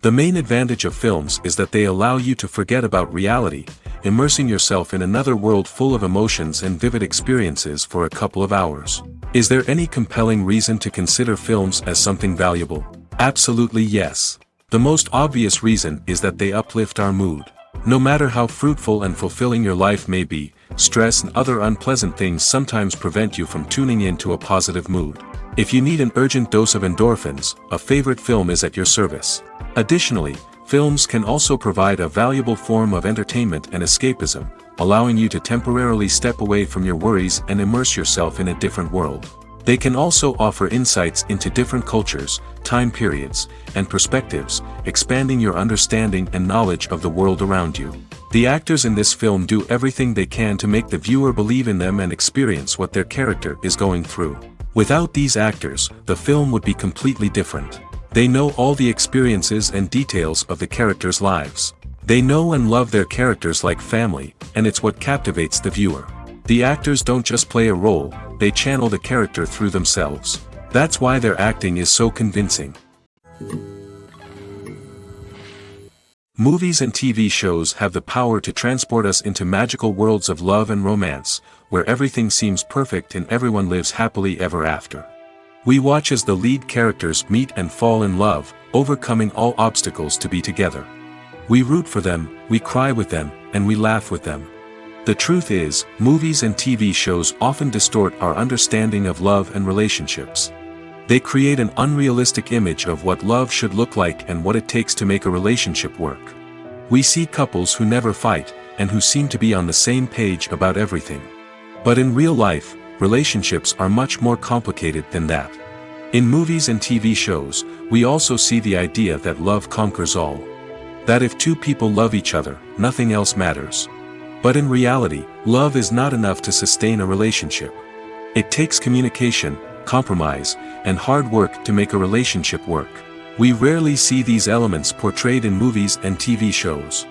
The main advantage of films is that they allow you to forget about reality, immersing yourself in another world full of emotions and vivid experiences for a couple of hours. Is there any compelling reason to consider films as something valuable? Absolutely yes. The most obvious reason is that they uplift our mood. No matter how fruitful and fulfilling your life may be, stress and other unpleasant things sometimes prevent you from tuning into a positive mood. If you need an urgent dose of endorphins, a favorite film is at your service. Additionally, films can also provide a valuable form of entertainment and escapism, allowing you to temporarily step away from your worries and immerse yourself in a different world. They can also offer insights into different cultures, time periods, and perspectives, expanding your understanding and knowledge of the world around you. The actors in this film do everything they can to make the viewer believe in them and experience what their character is going through. Without these actors, the film would be completely different. They know all the experiences and details of the characters' lives. They know and love their characters like family, and it's what captivates the viewer. The actors don't just play a role, they channel the character through themselves. That's why their acting is so convincing. Movies and TV shows have the power to transport us into magical worlds of love and romance, where everything seems perfect and everyone lives happily ever after. We watch as the lead characters meet and fall in love, overcoming all obstacles to be together. We root for them, we cry with them, and we laugh with them. The truth is, movies and TV shows often distort our understanding of love and relationships. They create an unrealistic image of what love should look like and what it takes to make a relationship work. We see couples who never fight, and who seem to be on the same page about everything. But in real life, relationships are much more complicated than that. In movies and TV shows, we also see the idea that love conquers all. That if two people love each other, nothing else matters. But in reality, love is not enough to sustain a relationship. It takes communication, compromise, and hard work to make a relationship work. We rarely see these elements portrayed in movies and TV shows.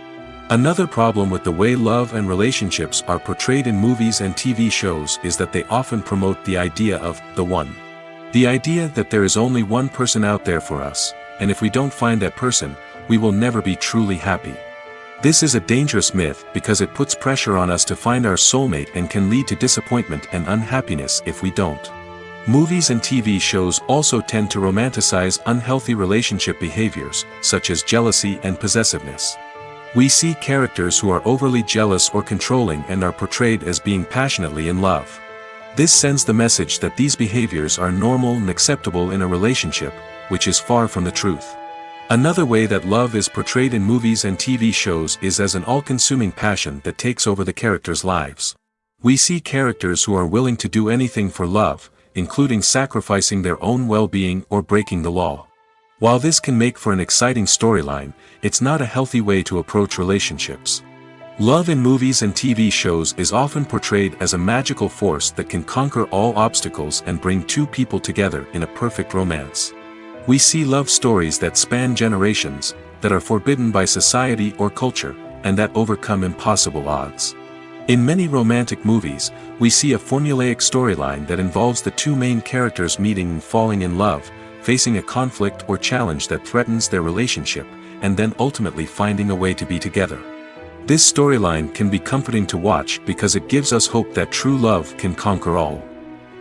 Another problem with the way love and relationships are portrayed in movies and TV shows is that they often promote the idea of the one. The idea that there is only one person out there for us, and if we don't find that person, we will never be truly happy. This is a dangerous myth because it puts pressure on us to find our soulmate and can lead to disappointment and unhappiness if we don't. Movies and TV shows also tend to romanticize unhealthy relationship behaviors, such as jealousy and possessiveness. We see characters who are overly jealous or controlling and are portrayed as being passionately in love. This sends the message that these behaviors are normal and acceptable in a relationship, which is far from the truth. Another way that love is portrayed in movies and TV shows is as an all-consuming passion that takes over the characters' lives. We see characters who are willing to do anything for love, including sacrificing their own well-being or breaking the law. While this can make for an exciting storyline, it's not a healthy way to approach relationships. Love in movies and TV shows is often portrayed as a magical force that can conquer all obstacles and bring two people together in a perfect romance. We see love stories that span generations, that are forbidden by society or culture, and that overcome impossible odds. In many romantic movies, we see a formulaic storyline that involves the two main characters meeting and falling in love, facing a conflict or challenge that threatens their relationship, and then ultimately finding a way to be together. This storyline can be comforting to watch because it gives us hope that true love can conquer all.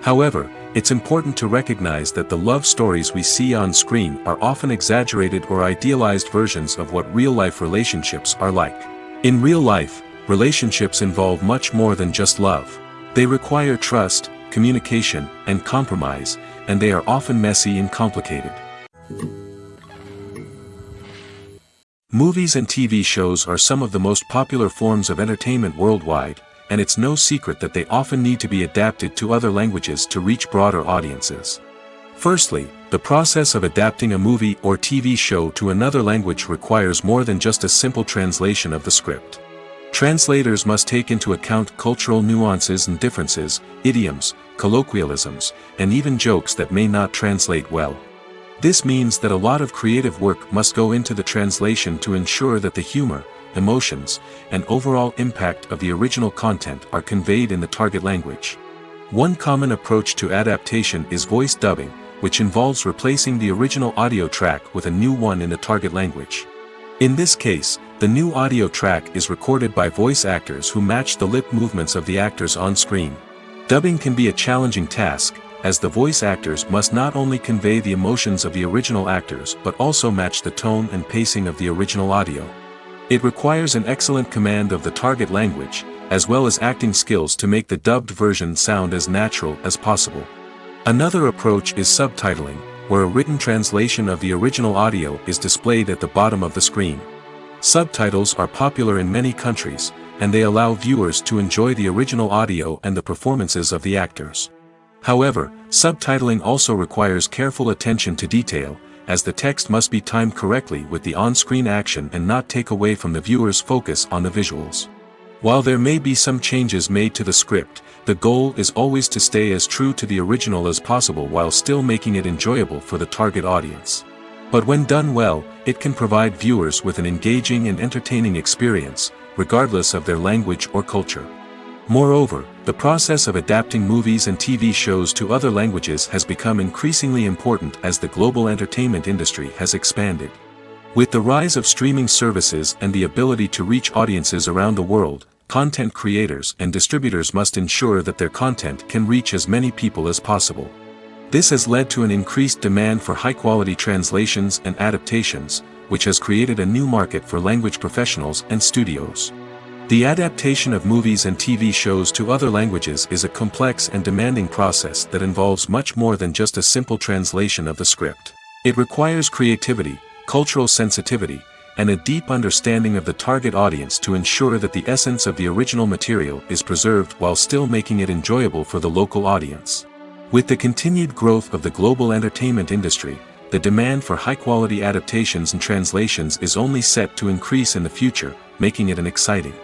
However, it's important to recognize that the love stories we see on screen are often exaggerated or idealized versions of what real-life relationships are like. In real life, relationships involve much more than just love. They require trust, communication, and compromise, and they are often messy and complicated. Movies and TV shows are some of the most popular forms of entertainment worldwide, and it's no secret that they often need to be adapted to other languages to reach broader audiences. Firstly, the process of adapting a movie or TV show to another language requires more than just a simple translation of the script. Translators must take into account cultural nuances and differences, idioms, colloquialisms, and even jokes that may not translate well. This means that a lot of creative work must go into the translation to ensure that the humor, emotions, and overall impact of the original content are conveyed in the target language. One common approach to adaptation is voice dubbing, which involves replacing the original audio track with a new one in the target language. In this case, the new audio track is recorded by voice actors who match the lip movements of the actors on screen. Dubbing can be a challenging task, as the voice actors must not only convey the emotions of the original actors but also match the tone and pacing of the original audio. It requires an excellent command of the target language, as well as acting skills to make the dubbed version sound as natural as possible. Another approach is subtitling, where a written translation of the original audio is displayed at the bottom of the screen. Subtitles are popular in many countries, and they allow viewers to enjoy the original audio and the performances of the actors. However, subtitling also requires careful attention to detail, as the text must be timed correctly with the on-screen action and not take away from the viewer's focus on the visuals. While there may be some changes made to the script, the goal is always to stay as true to the original as possible while still making it enjoyable for the target audience. But when done well, it can provide viewers with an engaging and entertaining experience, regardless of their language or culture. Moreover, the process of adapting movies and TV shows to other languages has become increasingly important as the global entertainment industry has expanded. With the rise of streaming services and the ability to reach audiences around the world, content creators and distributors must ensure that their content can reach as many people as possible. This has led to an increased demand for high-quality translations and adaptations, which has created a new market for language professionals and studios. The adaptation of movies and TV shows to other languages is a complex and demanding process that involves much more than just a simple translation of the script. It requires creativity, cultural sensitivity, and a deep understanding of the target audience to ensure that the essence of the original material is preserved while still making it enjoyable for the local audience. With the continued growth of the global entertainment industry, the demand for high-quality adaptations and translations is only set to increase in the future, making it an exciting.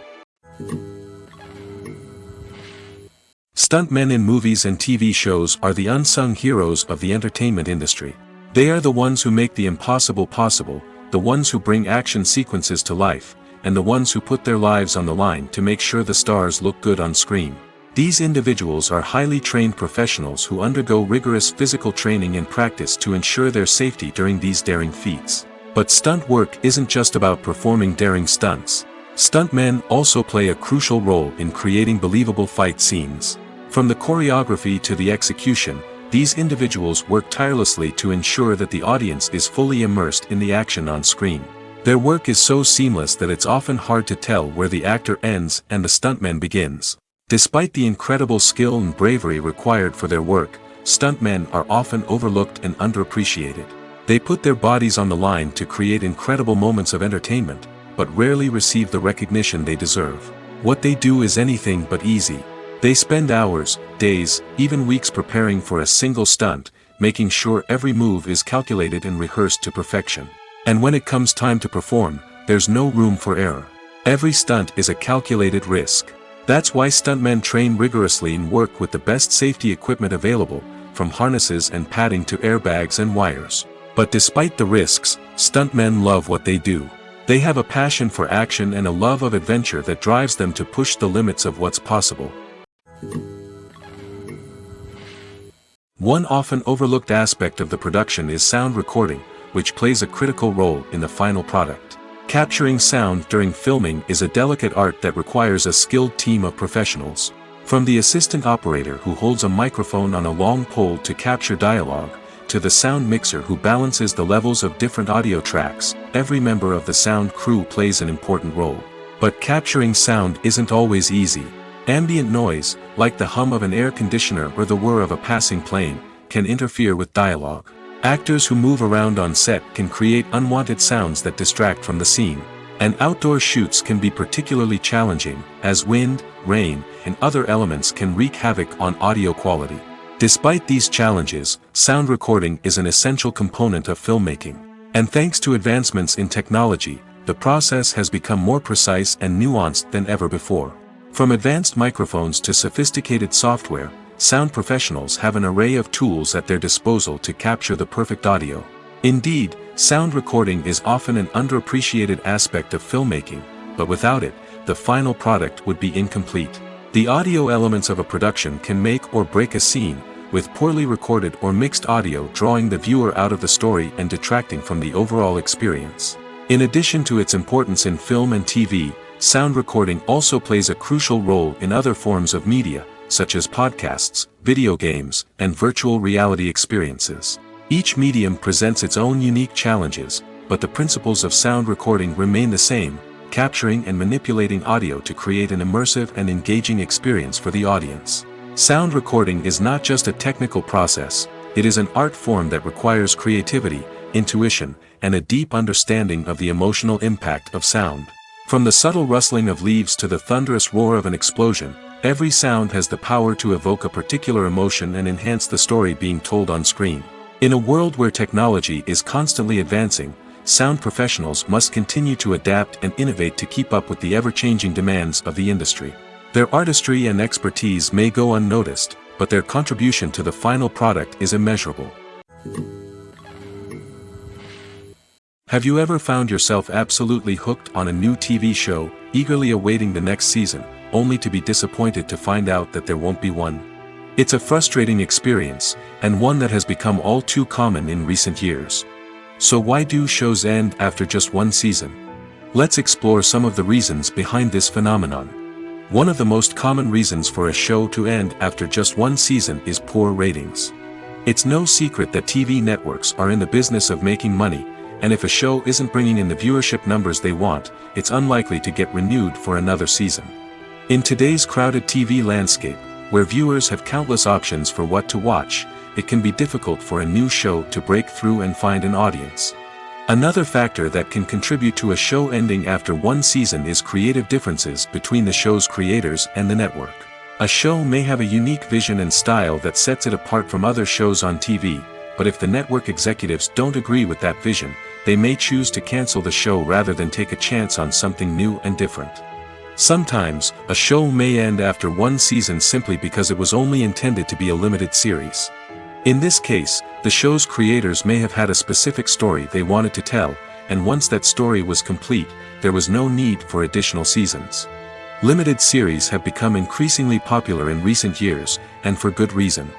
Stuntmen in movies and TV shows are the unsung heroes of the entertainment industry. They are the ones who make the impossible possible, the ones who bring action sequences to life, and the ones who put their lives on the line to make sure the stars look good on screen. These individuals are highly trained professionals who undergo rigorous physical training and practice to ensure their safety during these daring feats. But stunt work isn't just about performing daring stunts. Stuntmen also play a crucial role in creating believable fight scenes. From the choreography to the execution, these individuals work tirelessly to ensure that the audience is fully immersed in the action on screen. Their work is so seamless that it's often hard to tell where the actor ends and the stuntman begins. Despite the incredible skill and bravery required for their work, stuntmen are often overlooked and underappreciated. They put their bodies on the line to create incredible moments of entertainment, but rarely receive the recognition they deserve. What they do is anything but easy. They spend hours, days, even weeks preparing for a single stunt, making sure every move is calculated and rehearsed to perfection. And when it comes time to perform, there's no room for error. Every stunt is a calculated risk. That's why stuntmen train rigorously and work with the best safety equipment available, from harnesses and padding to airbags and wires. But despite the risks, stuntmen love what they do. They have a passion for action and a love of adventure that drives them to push the limits of what's possible. One often overlooked aspect of the production is sound recording, which plays a critical role in the final product. Capturing sound during filming is a delicate art that requires a skilled team of professionals. From the assistant operator who holds a microphone on a long pole to capture dialogue, to the sound mixer who balances the levels of different audio tracks, every member of the sound crew plays an important role. But capturing sound isn't always easy. Ambient noise, like the hum of an air conditioner or the whir of a passing plane, can interfere with dialogue. Actors who move around on set can create unwanted sounds that distract from the scene. And outdoor shoots can be particularly challenging, as wind, rain, and other elements can wreak havoc on audio quality. Despite these challenges, sound recording is an essential component of filmmaking. And thanks to advancements in technology, the process has become more precise and nuanced than ever before. From advanced microphones to sophisticated software, sound professionals have an array of tools at their disposal to capture the perfect audio. Indeed, sound recording is often an underappreciated aspect of filmmaking, but without it, the final product would be incomplete. The audio elements of a production can make or break a scene, with poorly recorded or mixed audio drawing the viewer out of the story and detracting from the overall experience. In addition to its importance in film and TV, sound recording also plays a crucial role in other forms of media, such as podcasts, video games, and virtual reality experiences. Each medium presents its own unique challenges, but the principles of sound recording remain the same, capturing and manipulating audio to create an immersive and engaging experience for the audience. Sound recording is not just a technical process, it is an art form that requires creativity, intuition, and a deep understanding of the emotional impact of sound. From the subtle rustling of leaves to the thunderous roar of an explosion, every sound has the power to evoke a particular emotion and enhance the story being told on screen. In a world where technology is constantly advancing, sound professionals must continue to adapt and innovate to keep up with the ever-changing demands of the industry. Their artistry and expertise may go unnoticed, but their contribution to the final product is immeasurable. Have you ever found yourself absolutely hooked on a new TV show, eagerly awaiting the next season, only to be disappointed to find out that there won't be one? It's a frustrating experience, and one that has become all too common in recent years. So why do shows end after just one season? Let's explore some of the reasons behind this phenomenon. One of the most common reasons for a show to end after just one season is poor ratings. It's no secret that TV networks are in the business of making money, and if a show isn't bringing in the viewership numbers they want, it's unlikely to get renewed for another season. In today's crowded TV landscape, where viewers have countless options for what to watch, it can be difficult for a new show to break through and find an audience. Another factor that can contribute to a show ending after one season is creative differences between the show's creators and the network. A show may have a unique vision and style that sets it apart from other shows on TV, but if the network executives don't agree with that vision, they may choose to cancel the show rather than take a chance on something new and different. Sometimes, a show may end after one season simply because it was only intended to be a limited series. In this case, the show's creators may have had a specific story they wanted to tell, and once that story was complete, there was no need for additional seasons. Limited series have become increasingly popular in recent years, and for good reason.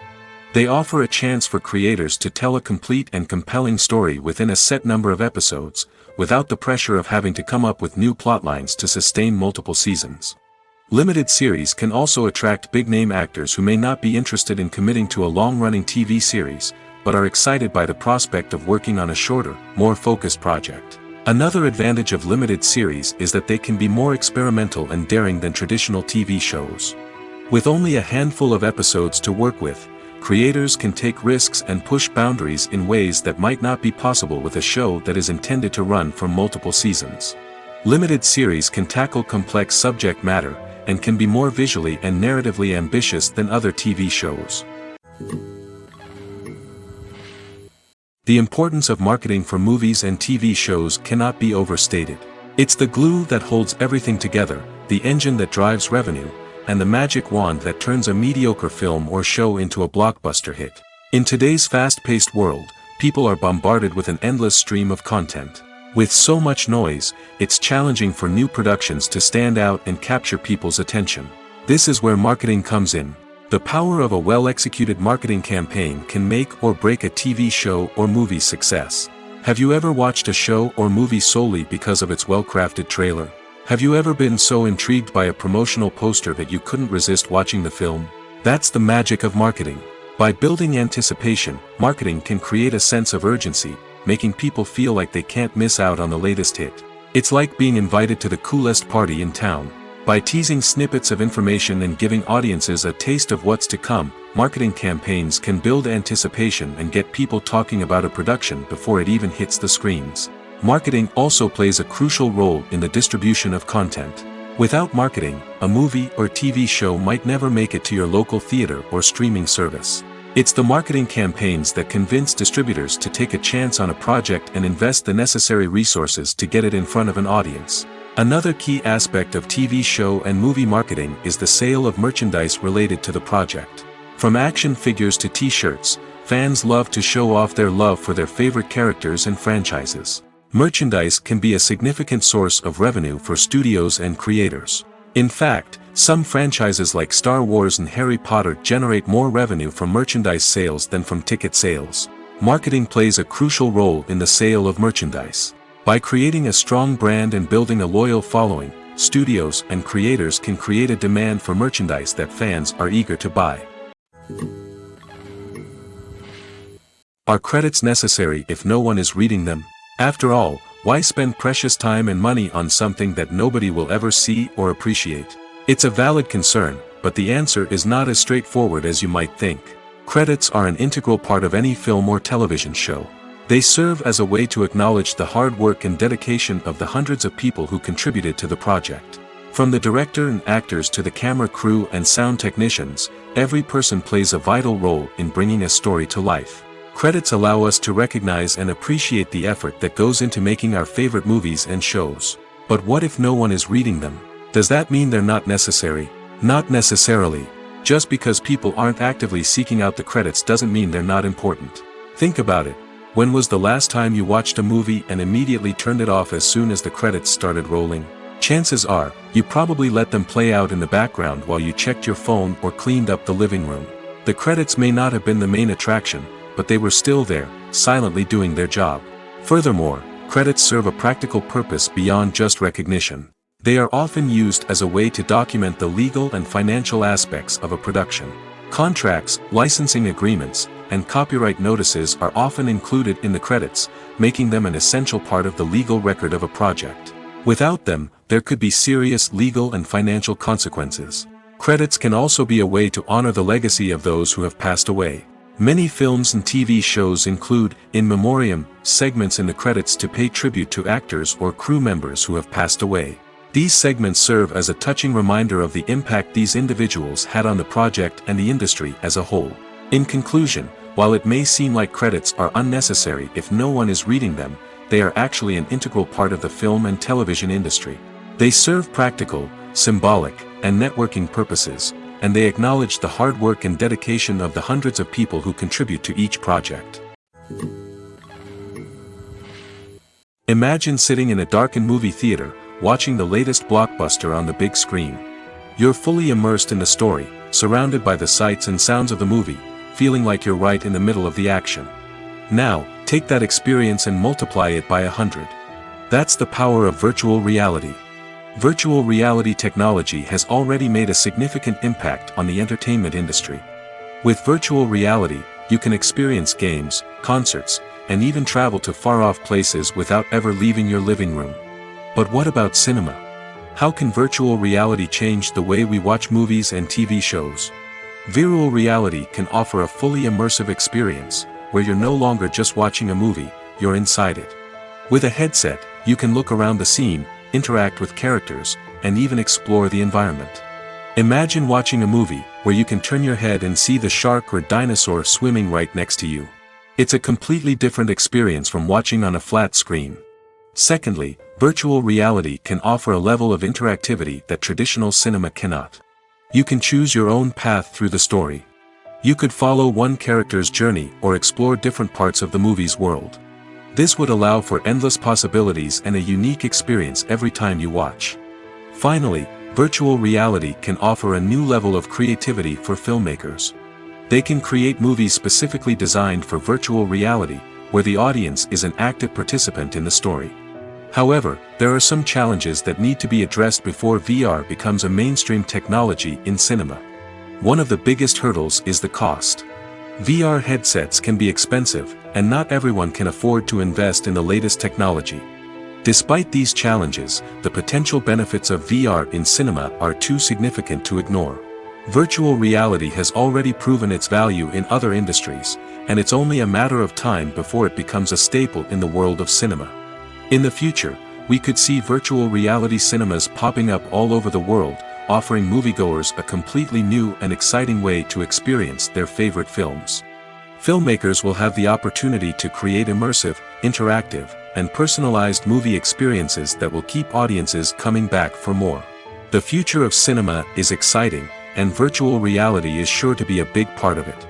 They offer a chance for creators to tell a complete and compelling story within a set number of episodes, without the pressure of having to come up with new plotlines to sustain multiple seasons. Limited series can also attract big-name actors who may not be interested in committing to a long-running TV series, but are excited by the prospect of working on a shorter, more focused project. Another advantage of limited series is that they can be more experimental and daring than traditional TV shows. With only a handful of episodes to work with, creators can take risks and push boundaries in ways that might not be possible with a show that is intended to run for multiple seasons. Limited series can tackle complex subject matter, and can be more visually and narratively ambitious than other TV shows. The importance of marketing for movies and TV shows cannot be overstated. It's the glue that holds everything together, the engine that drives revenue, and the magic wand that turns a mediocre film or show into a blockbuster hit. In today's fast-paced world, people are bombarded with an endless stream of content. With so much noise, it's challenging for new productions to stand out and capture people's attention. This is where marketing comes in. The power of a well-executed marketing campaign can make or break a TV show or movie's success. Have you ever watched a show or movie solely because of its well-crafted trailer? Have you ever been so intrigued by a promotional poster that you couldn't resist watching the film? That's the magic of marketing. By building anticipation, marketing can create a sense of urgency, making people feel like they can't miss out on the latest hit. It's like being invited to the coolest party in town. By teasing snippets of information and giving audiences a taste of what's to come, marketing campaigns can build anticipation and get people talking about a production before it even hits the screens. Marketing also plays a crucial role in the distribution of content. Without marketing, a movie or TV show might never make it to your local theater or streaming service. It's the marketing campaigns that convince distributors to take a chance on a project and invest the necessary resources to get it in front of an audience. Another key aspect of TV show and movie marketing is the sale of merchandise related to the project. From action figures to t-shirts, fans love to show off their love for their favorite characters and franchises. Merchandise can be a significant source of revenue for studios and creators. In fact, Some franchises like Star Wars and Harry Potter generate more revenue from merchandise sales than from ticket sales. Marketing plays a crucial role in the sale of merchandise. By creating a strong brand and building a loyal following, studios and creators can create a demand for merchandise that fans are eager to buy. Are credits necessary if no one is reading them? After all, why spend precious time and money on something that nobody will ever see or appreciate? It's a valid concern, but the answer is not as straightforward as you might think. Credits are an integral part of any film or television show. They serve as a way to acknowledge the hard work and dedication of the hundreds of people who contributed to the project. From the director and actors to the camera crew and sound technicians, every person plays a vital role in bringing a story to life. Credits allow us to recognize and appreciate the effort that goes into making our favorite movies and shows. But what if no one is reading them? Does that mean they're not necessary? Not necessarily. Just because people aren't actively seeking out the credits doesn't mean they're not important. Think about it. When was the last time you watched a movie and immediately turned it off as soon as the credits started rolling? Chances are, you probably let them play out in the background while you checked your phone or cleaned up the living room. The credits may not have been the main attraction, but they were still there, silently doing their job. Furthermore, credits serve a practical purpose beyond just recognition. They are often used as a way to document the legal and financial aspects of a production. Contracts, licensing agreements, and copyright notices are often included in the credits, making them an essential part of the legal record of a project. Without them, there could be serious legal and financial consequences. Credits can also be a way to honor the legacy of those who have passed away. Many films and TV shows include, in memoriam, segments in the credits to pay tribute to actors or crew members who have passed away. These segments serve as a touching reminder of the impact these individuals had on the project and the industry as a whole. In conclusion, while it may seem like credits are unnecessary if no one is reading them, they are actually an integral part of the film and television industry. They serve practical, symbolic, and networking purposes, and they acknowledge the hard work and dedication of the hundreds of people who contribute to each project. Imagine sitting in a darkened movie theater, watching the latest blockbuster on the big screen. You're fully immersed in the story, surrounded by the sights and sounds of the movie, feeling like you're right in the middle of the action. Now, take that experience and multiply it by 100. That's the power of virtual reality. Virtual reality technology has already made a significant impact on the entertainment industry. With virtual reality, you can experience games, concerts, and even travel to far-off places without ever leaving your living room. But what about cinema? How can virtual reality change the way we watch movies and TV shows? Virtual reality can offer a fully immersive experience, where you're no longer just watching a movie, you're inside it. With a headset, you can look around the scene, interact with characters, and even explore the environment. Imagine watching a movie where you can turn your head and see the shark or dinosaur swimming right next to you. It's a completely different experience from watching on a flat screen. Secondly, virtual reality can offer a level of interactivity that traditional cinema cannot. You can choose your own path through the story. You could follow one character's journey or explore different parts of the movie's world. This would allow for endless possibilities and a unique experience every time you watch. Finally, virtual reality can offer a new level of creativity for filmmakers. They can create movies specifically designed for virtual reality, where the audience is an active participant in the story. However, there are some challenges that need to be addressed before VR becomes a mainstream technology in cinema. One of the biggest hurdles is the cost. VR headsets can be expensive, and not everyone can afford to invest in the latest technology. Despite these challenges, the potential benefits of VR in cinema are too significant to ignore. Virtual reality has already proven its value in other industries, and it's only a matter of time before it becomes a staple in the world of cinema. In the future, we could see virtual reality cinemas popping up all over the world, offering moviegoers a completely new and exciting way to experience their favorite films. Filmmakers will have the opportunity to create immersive, interactive, and personalized movie experiences that will keep audiences coming back for more. The future of cinema is exciting, and virtual reality is sure to be a big part of it.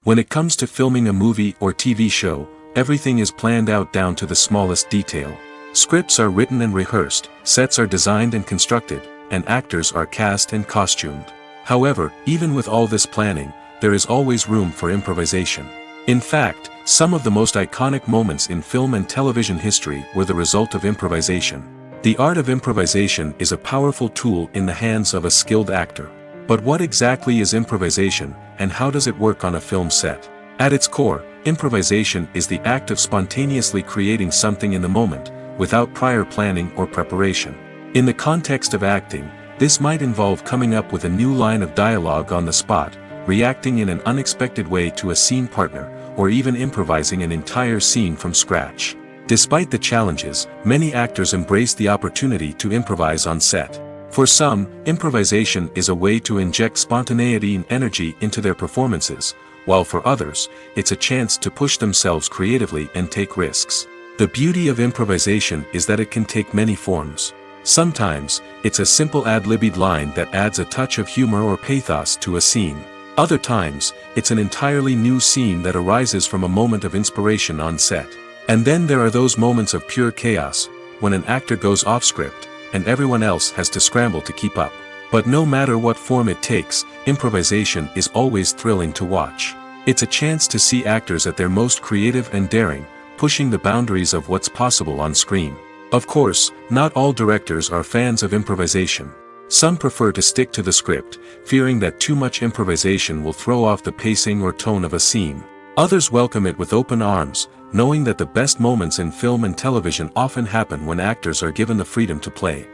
When it comes to filming a movie or TV show, everything is planned out down to the smallest detail. Scripts are written and rehearsed, sets are designed and constructed, and actors are cast and costumed. However, even with all this planning, there is always room for improvisation. In fact, some of the most iconic moments in film and television history were the result of improvisation. The art of improvisation is a powerful tool in the hands of a skilled actor. But what exactly is improvisation, and how does it work on a film set? At its core, improvisation is the act of spontaneously creating something in the moment, without prior planning or preparation. In the context of acting, this might involve coming up with a new line of dialogue on the spot, reacting in an unexpected way to a scene partner, or even improvising an entire scene from scratch. Despite the challenges, many actors embrace the opportunity to improvise on set. For some, improvisation is a way to inject spontaneity and energy into their performances, while for others, it's a chance to push themselves creatively and take risks. The beauty of improvisation is that it can take many forms. Sometimes, it's a simple ad-libbed line that adds a touch of humor or pathos to a scene. Other times, it's an entirely new scene that arises from a moment of inspiration on set. And then there are those moments of pure chaos, when an actor goes off script, and everyone else has to scramble to keep up. But no matter what form it takes, improvisation is always thrilling to watch. It's a chance to see actors at their most creative and daring, pushing the boundaries of what's possible on screen. Of course, not all directors are fans of improvisation. Some prefer to stick to the script, fearing that too much improvisation will throw off the pacing or tone of a scene. Others welcome it with open arms, knowing that the best moments in film and television often happen when actors are given the freedom to play.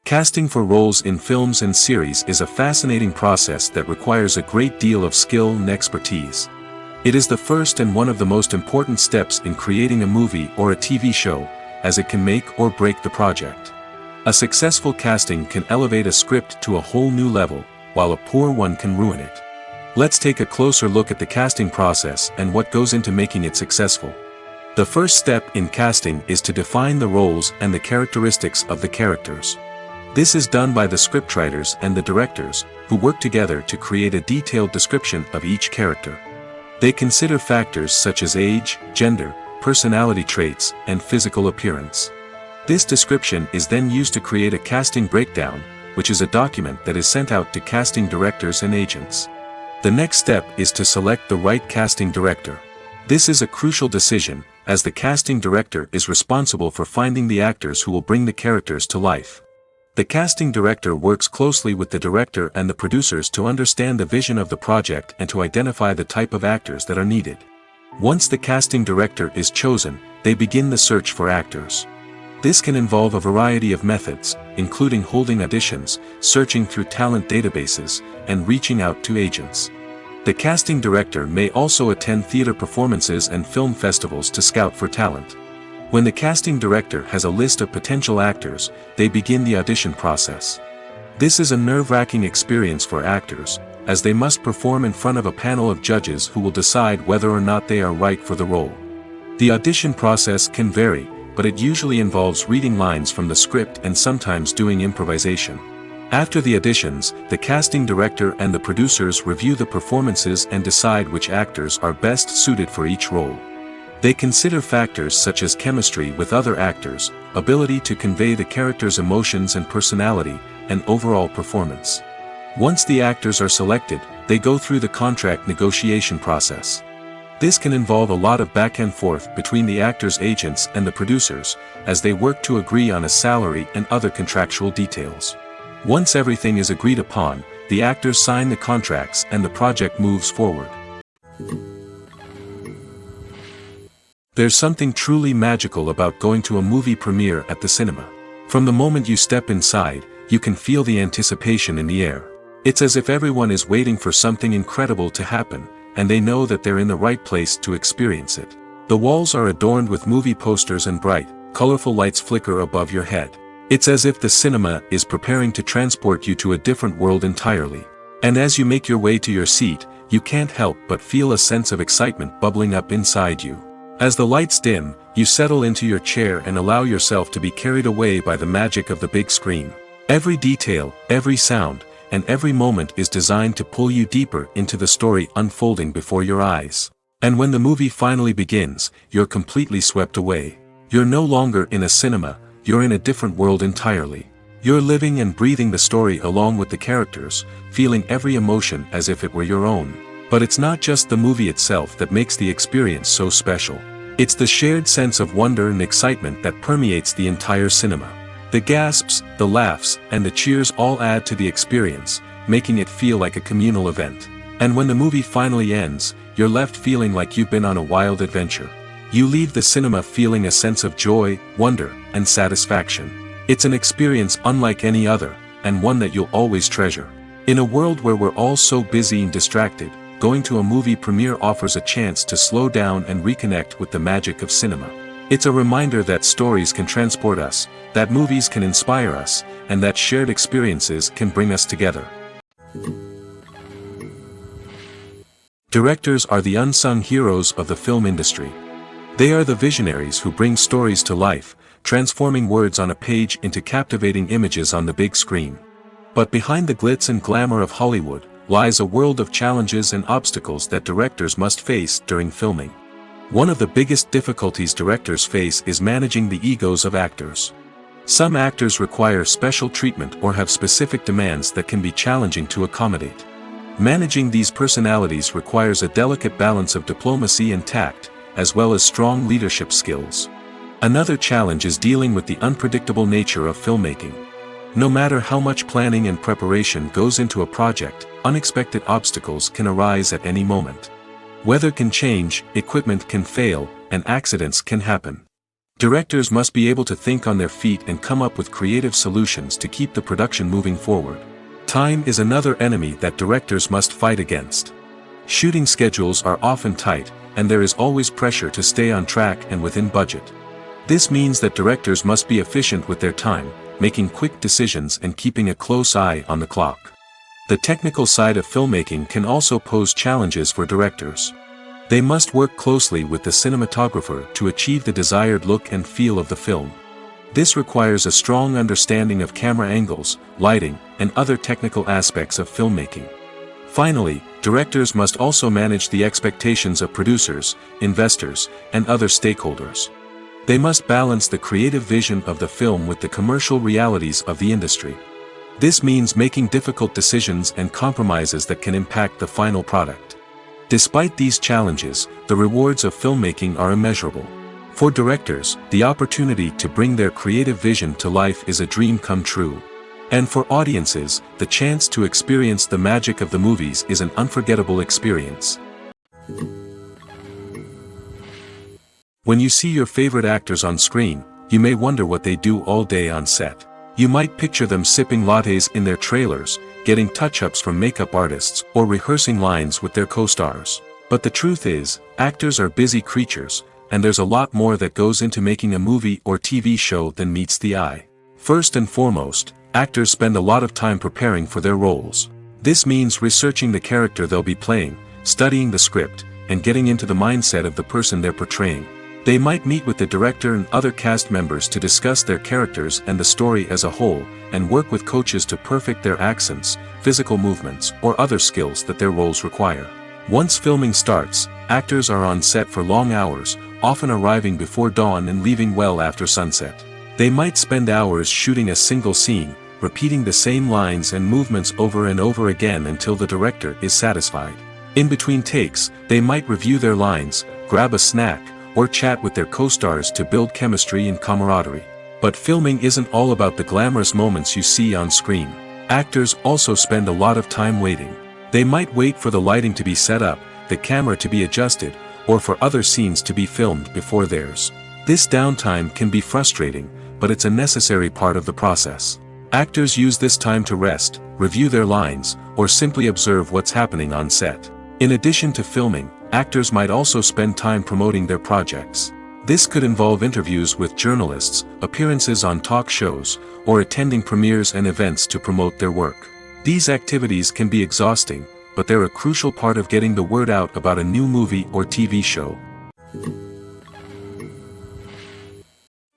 Casting for roles in films and series is a fascinating process that requires a great deal of skill and expertise. It is the first and one of the most important steps in creating a movie or a TV show, as it can make or break the project. A successful casting can elevate a script to a whole new level, while a poor one can ruin it. Let's take a closer look at the casting process and what goes into making it successful. The first step in casting is to define the roles and the characteristics of the characters. This is done by the scriptwriters and the directors, who work together to create a detailed description of each character. They consider factors such as age, gender, personality traits, and physical appearance. This description is then used to create a casting breakdown, which is a document that is sent out to casting directors and agents. The next step is to select the right casting director. This is a crucial decision, as the casting director is responsible for finding the actors who will bring the characters to life. The casting director works closely with the director and the producers to understand the vision of the project and to identify the type of actors that are needed. Once the casting director is chosen, they begin the search for actors. This can involve a variety of methods, including holding auditions, searching through talent databases, and reaching out to agents. The casting director may also attend theater performances and film festivals to scout for talent. When the casting director has a list of potential actors, they begin the audition process. This is a nerve-wracking experience for actors, as they must perform in front of a panel of judges who will decide whether or not they are right for the role. The audition process can vary, but it usually involves reading lines from the script and sometimes doing improvisation. After the auditions, the casting director and the producers review the performances and decide which actors are best suited for each role. They consider factors such as chemistry with other actors, ability to convey the character's emotions and personality, and overall performance. Once the actors are selected, they go through the contract negotiation process. This can involve a lot of back and forth between the actors' agents and the producers, as they work to agree on a salary and other contractual details. Once everything is agreed upon, the actors sign the contracts and the project moves forward. There's something truly magical about going to a movie premiere at the cinema. From the moment you step inside, you can feel the anticipation in the air. It's as if everyone is waiting for something incredible to happen, and they know that they're in the right place to experience it. The walls are adorned with movie posters and bright, colorful lights flicker above your head. It's as if the cinema is preparing to transport you to a different world entirely. And as you make your way to your seat, you can't help but feel a sense of excitement bubbling up inside you. As the lights dim, you settle into your chair and allow yourself to be carried away by the magic of the big screen. Every detail, every sound, and every moment is designed to pull you deeper into the story unfolding before your eyes. And when the movie finally begins, you're completely swept away. You're no longer in a cinema, you're in a different world entirely. You're living and breathing the story along with the characters, feeling every emotion as if it were your own. But it's not just the movie itself that makes the experience so special. It's the shared sense of wonder and excitement that permeates the entire cinema. The gasps, the laughs, and the cheers all add to the experience, making it feel like a communal event. And when the movie finally ends, you're left feeling like you've been on a wild adventure. You leave the cinema feeling a sense of joy, wonder, and satisfaction. It's an experience unlike any other, and one that you'll always treasure. In a world where we're all so busy and distracted, going to a movie premiere offers a chance to slow down and reconnect with the magic of cinema. It's a reminder that stories can transport us, that movies can inspire us, and that shared experiences can bring us together. Directors are the unsung heroes of the film industry. They are the visionaries who bring stories to life, transforming words on a page into captivating images on the big screen. But behind the glitz and glamour of Hollywood, lies a world of challenges and obstacles that directors must face during filming. One of the biggest difficulties directors face is managing the egos of actors. Some actors require special treatment or have specific demands that can be challenging to accommodate. Managing these personalities requires a delicate balance of diplomacy and tact, as well as strong leadership skills. Another challenge is dealing with the unpredictable nature of filmmaking. No matter how much planning and preparation goes into a project, unexpected obstacles can arise at any moment. Weather can change, equipment can fail, and accidents can happen. Directors must be able to think on their feet and come up with creative solutions to keep the production moving forward. Time is another enemy that directors must fight against. Shooting schedules are often tight, and there is always pressure to stay on track and within budget. This means that directors must be efficient with their time, making quick decisions and keeping a close eye on the clock. The technical side of filmmaking can also pose challenges for directors. They must work closely with the cinematographer to achieve the desired look and feel of the film. This requires a strong understanding of camera angles, lighting, and other technical aspects of filmmaking. Finally, directors must also manage the expectations of producers, investors, and other stakeholders. They must balance the creative vision of the film with the commercial realities of the industry. This means making difficult decisions and compromises that can impact the final product. Despite these challenges, the rewards of filmmaking are immeasurable. For directors, the opportunity to bring their creative vision to life is a dream come true. And for audiences, the chance to experience the magic of the movies is an unforgettable experience. When you see your favorite actors on screen, you may wonder what they do all day on set. You might picture them sipping lattes in their trailers, getting touch-ups from makeup artists, or rehearsing lines with their co-stars. But the truth is, actors are busy creatures, and there's a lot more that goes into making a movie or TV show than meets the eye. First and foremost, actors spend a lot of time preparing for their roles. This means researching the character they'll be playing, studying the script, and getting into the mindset of the person they're portraying. They might meet with the director and other cast members to discuss their characters and the story as a whole, and work with coaches to perfect their accents, physical movements, or other skills that their roles require. Once filming starts, actors are on set for long hours, often arriving before dawn and leaving well after sunset. They might spend hours shooting a single scene, repeating the same lines and movements over and over again until the director is satisfied. In between takes, they might review their lines, grab a snack, or chat with their co-stars to build chemistry and camaraderie. But filming isn't all about the glamorous moments you see on screen. Actors also spend a lot of time waiting. They might wait for the lighting to be set up, the camera to be adjusted, or for other scenes to be filmed before theirs. This downtime can be frustrating, but it's a necessary part of the process. Actors use this time to rest, review their lines, or simply observe what's happening on set. In addition to filming, actors might also spend time promoting their projects. This could involve interviews with journalists, appearances on talk shows, or attending premieres and events to promote their work. These activities can be exhausting, but they're a crucial part of getting the word out about a new movie or TV show.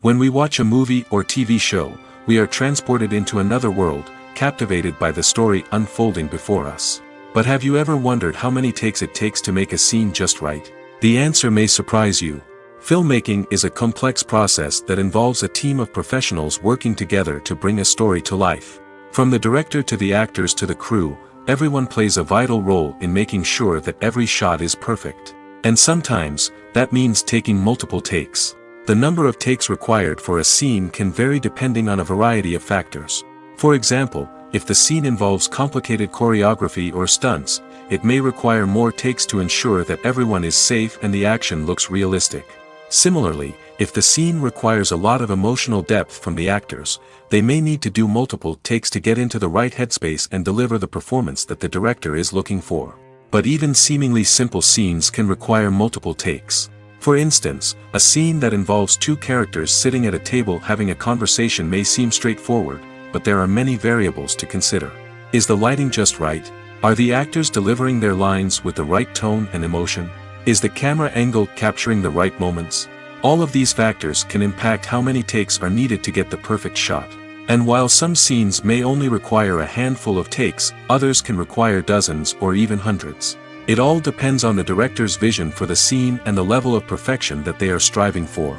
When we watch a movie or TV show, we are transported into another world, captivated by the story unfolding before us. But have you ever wondered how many takes it takes to make a scene just right? The answer may surprise you. Filmmaking is a complex process that involves a team of professionals working together to bring a story to life. From the director to the actors to the crew, everyone plays a vital role in making sure that every shot is perfect. And sometimes, that means taking multiple takes. The number of takes required for a scene can vary depending on a variety of factors. For example, if the scene involves complicated choreography or stunts, it may require more takes to ensure that everyone is safe and the action looks realistic. Similarly, if the scene requires a lot of emotional depth from the actors, they may need to do multiple takes to get into the right headspace and deliver the performance that the director is looking for. But even seemingly simple scenes can require multiple takes. For instance, a scene that involves two characters sitting at a table having a conversation may seem straightforward, but there are many variables to consider. Is the lighting just right? Are the actors delivering their lines with the right tone and emotion? Is the camera angle capturing the right moments? All of these factors can impact how many takes are needed to get the perfect shot. And while some scenes may only require a handful of takes, others can require dozens or even hundreds. It all depends on the director's vision for the scene and the level of perfection that they are striving for.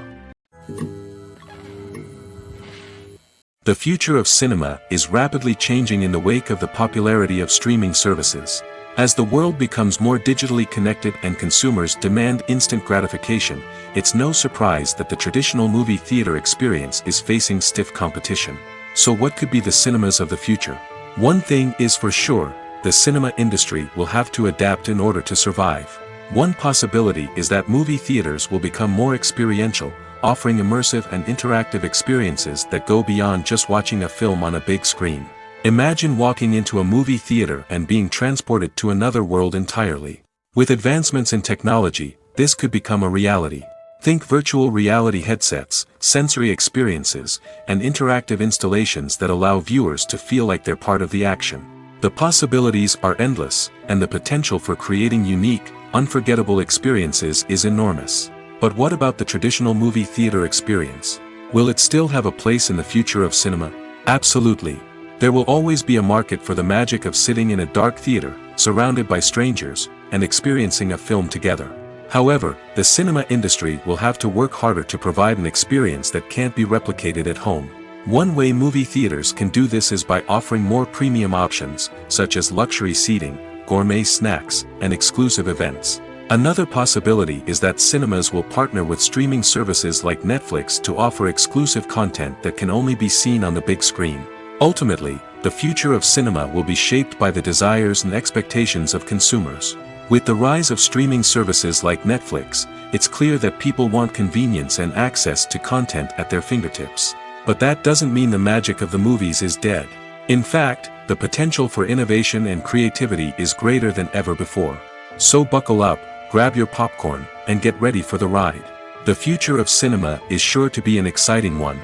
The future of cinema is rapidly changing in the wake of the popularity of streaming services. As the world becomes more digitally connected and consumers demand instant gratification, it's no surprise that the traditional movie theater experience is facing stiff competition. So what could be the cinemas of the future? One thing is for sure, the cinema industry will have to adapt in order to survive. One possibility is that movie theaters will become more experiential, offering immersive and interactive experiences that go beyond just watching a film on a big screen. Imagine walking into a movie theater and being transported to another world entirely. With advancements in technology, this could become a reality. Think virtual reality headsets, sensory experiences, and interactive installations that allow viewers to feel like they're part of the action. The possibilities are endless, and the potential for creating unique, unforgettable experiences is enormous. But what about the traditional movie theater experience? Will it still have a place in the future of cinema? Absolutely. There will always be a market for the magic of sitting in a dark theater, surrounded by strangers, and experiencing a film together. However, the cinema industry will have to work harder to provide an experience that can't be replicated at home. One way movie theaters can do this is by offering more premium options, such as luxury seating, gourmet snacks, and exclusive events. Another possibility is that cinemas will partner with streaming services like Netflix to offer exclusive content that can only be seen on the big screen. Ultimately, the future of cinema will be shaped by the desires and expectations of consumers. With the rise of streaming services like Netflix, it's clear that people want convenience and access to content at their fingertips. But that doesn't mean the magic of the movies is dead. In fact, the potential for innovation and creativity is greater than ever before. So buckle up, grab your popcorn, and get ready for the ride. The future of cinema is sure to be an exciting one.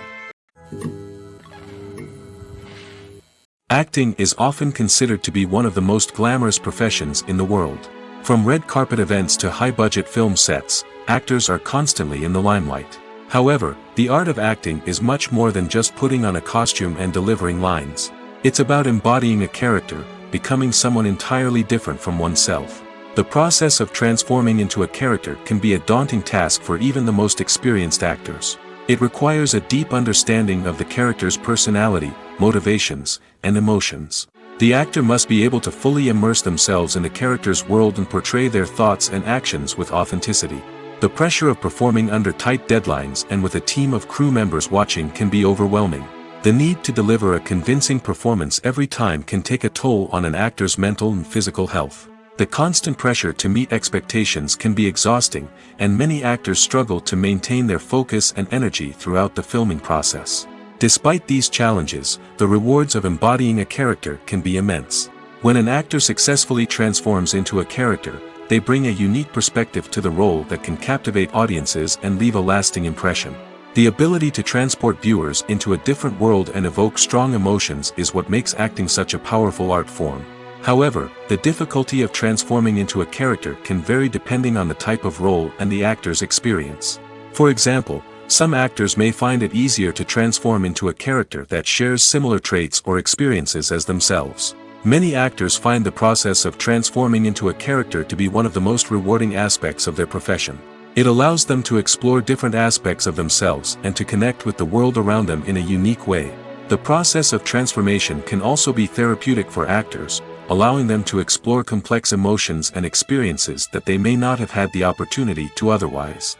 Acting is often considered to be one of the most glamorous professions in the world. From red carpet events to high-budget film sets, actors are constantly in the limelight. However, the art of acting is much more than just putting on a costume and delivering lines. It's about embodying a character, becoming someone entirely different from oneself. The process of transforming into a character can be a daunting task for even the most experienced actors. It requires a deep understanding of the character's personality, motivations, and emotions. The actor must be able to fully immerse themselves in the character's world and portray their thoughts and actions with authenticity. The pressure of performing under tight deadlines and with a team of crew members watching can be overwhelming. The need to deliver a convincing performance every time can take a toll on an actor's mental and physical health. The constant pressure to meet expectations can be exhausting, and many actors struggle to maintain their focus and energy throughout the filming process. Despite these challenges, the rewards of embodying a character can be immense. When an actor successfully transforms into a character, they bring a unique perspective to the role that can captivate audiences and leave a lasting impression. The ability to transport viewers into a different world and evoke strong emotions is what makes acting such a powerful art form. However, the difficulty of transforming into a character can vary depending on the type of role and the actor's experience. For example, some actors may find it easier to transform into a character that shares similar traits or experiences as themselves. Many actors find the process of transforming into a character to be one of the most rewarding aspects of their profession. It allows them to explore different aspects of themselves and to connect with the world around them in a unique way. The process of transformation can also be therapeutic for actors, allowing them to explore complex emotions and experiences that they may not have had the opportunity to otherwise.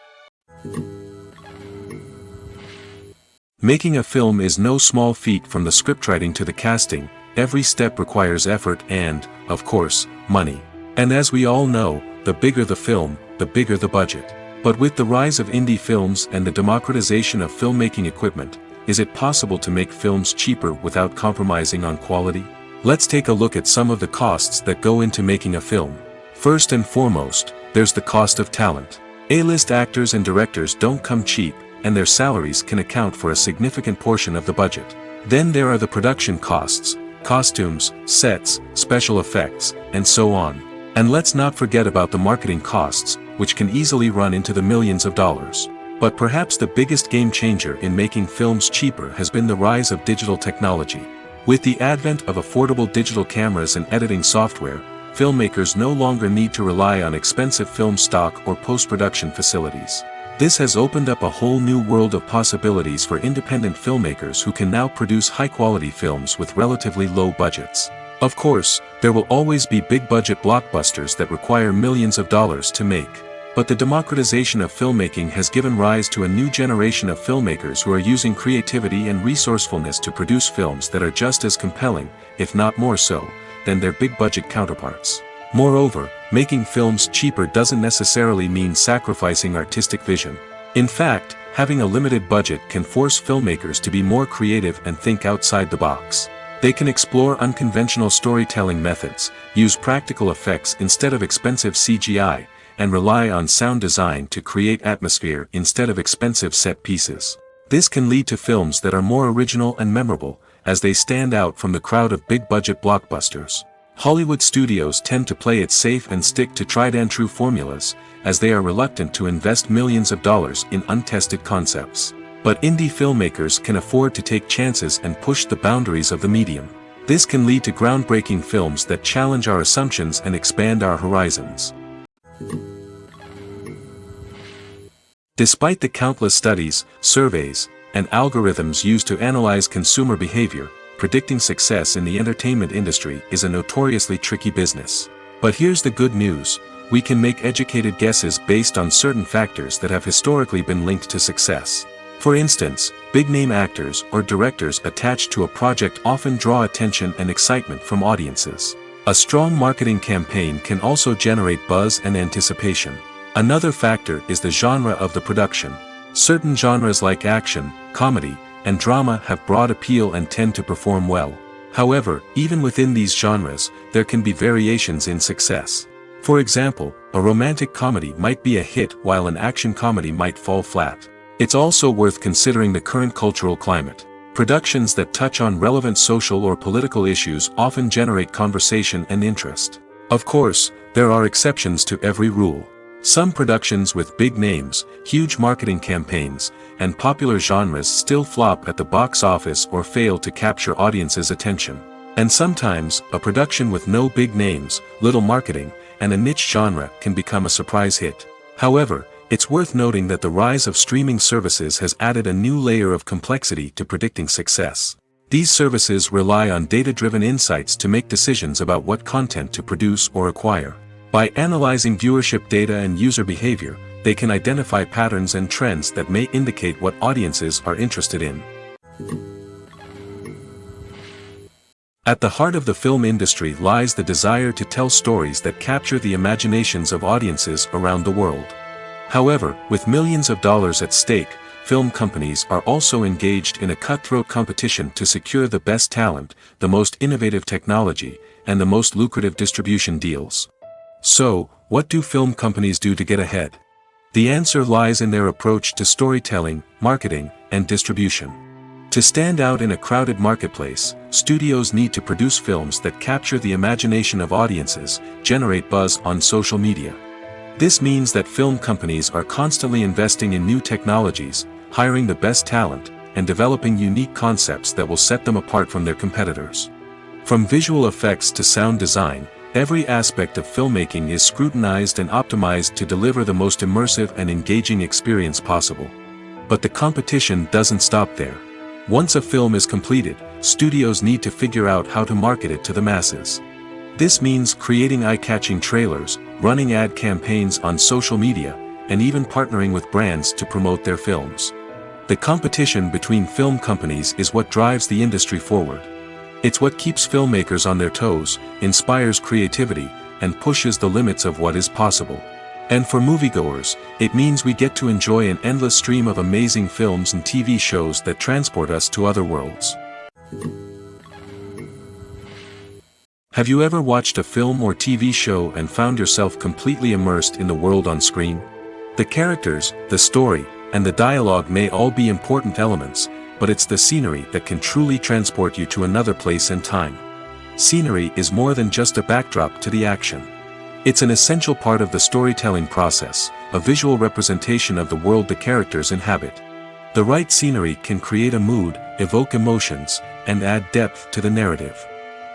Making a film is no small feat. From the scriptwriting to the casting, every step requires effort and, of course, money. And as we all know, the bigger the film, the bigger the budget. But with the rise of indie films and the democratization of filmmaking equipment, is it possible to make films cheaper without compromising on quality? Let's take a look at some of the costs that go into making a film. First and foremost, there's the cost of talent. A-list actors and directors don't come cheap, and their salaries can account for a significant portion of the budget. Then there are the production costs, costumes, sets, special effects, and so on. And let's not forget about the marketing costs, which can easily run into the millions of dollars. But perhaps the biggest game changer in making films cheaper has been the rise of digital technology. With the advent of affordable digital cameras and editing software, filmmakers no longer need to rely on expensive film stock or post-production facilities. This has opened up a whole new world of possibilities for independent filmmakers who can now produce high-quality films with relatively low budgets. Of course, there will always be big-budget blockbusters that require millions of dollars to make. But the democratization of filmmaking has given rise to a new generation of filmmakers who are using creativity and resourcefulness to produce films that are just as compelling, if not more so, than their big-budget counterparts. Moreover, making films cheaper doesn't necessarily mean sacrificing artistic vision. In fact, having a limited budget can force filmmakers to be more creative and think outside the box. They can explore unconventional storytelling methods, use practical effects instead of expensive CGI, and rely on sound design to create atmosphere instead of expensive set pieces. This can lead to films that are more original and memorable, as they stand out from the crowd of big-budget blockbusters. Hollywood studios tend to play it safe and stick to tried-and-true formulas, as they are reluctant to invest millions of dollars in untested concepts. But indie filmmakers can afford to take chances and push the boundaries of the medium. This can lead to groundbreaking films that challenge our assumptions and expand our horizons. Despite the countless studies, surveys, and algorithms used to analyze consumer behavior, predicting success in the entertainment industry is a notoriously tricky business. But here's the good news: we can make educated guesses based on certain factors that have historically been linked to success. For instance, big-name actors or directors attached to a project often draw attention and excitement from audiences. A strong marketing campaign can also generate buzz and anticipation. Another factor is the genre of the production. Certain genres like action, comedy, and drama have broad appeal and tend to perform well. However, even within these genres, there can be variations in success. For example, a romantic comedy might be a hit while an action comedy might fall flat. It's also worth considering the current cultural climate. Productions that touch on relevant social or political issues often generate conversation and interest. Of course, there are exceptions to every rule. Some productions with big names, huge marketing campaigns, and popular genres still flop at the box office or fail to capture audiences' attention. And sometimes, a production with no big names, little marketing, and a niche genre can become a surprise hit. However, it's worth noting that the rise of streaming services has added a new layer of complexity to predicting success. These services rely on data-driven insights to make decisions about what content to produce or acquire. By analyzing viewership data and user behavior, they can identify patterns and trends that may indicate what audiences are interested in. At the heart of the film industry lies the desire to tell stories that capture the imaginations of audiences around the world. However, with millions of dollars at stake, film companies are also engaged in a cutthroat competition to secure the best talent, the most innovative technology, and the most lucrative distribution deals. So, what do film companies do to get ahead? The answer lies in their approach to storytelling, marketing, and distribution. To stand out in a crowded marketplace, studios need to produce films that capture the imagination of audiences, generate buzz on social media. This means that film companies are constantly investing in new technologies, hiring the best talent, and developing unique concepts that will set them apart from their competitors. From visual effects to sound design, every aspect of filmmaking is scrutinized and optimized to deliver the most immersive and engaging experience possible. But the competition doesn't stop there. Once a film is completed, studios need to figure out how to market it to the masses. This means creating eye-catching trailers, running ad campaigns on social media, and even partnering with brands to promote their films. The competition between film companies is what drives the industry forward. It's what keeps filmmakers on their toes, inspires creativity, and pushes the limits of what is possible. And for moviegoers, it means we get to enjoy an endless stream of amazing films and TV shows that transport us to other worlds. Have you ever watched a film or TV show and found yourself completely immersed in the world on screen? The characters, the story, and the dialogue may all be important elements, but it's the scenery that can truly transport you to another place and time. Scenery is more than just a backdrop to the action. It's an essential part of the storytelling process, a visual representation of the world the characters inhabit. The right scenery can create a mood, evoke emotions, and add depth to the narrative.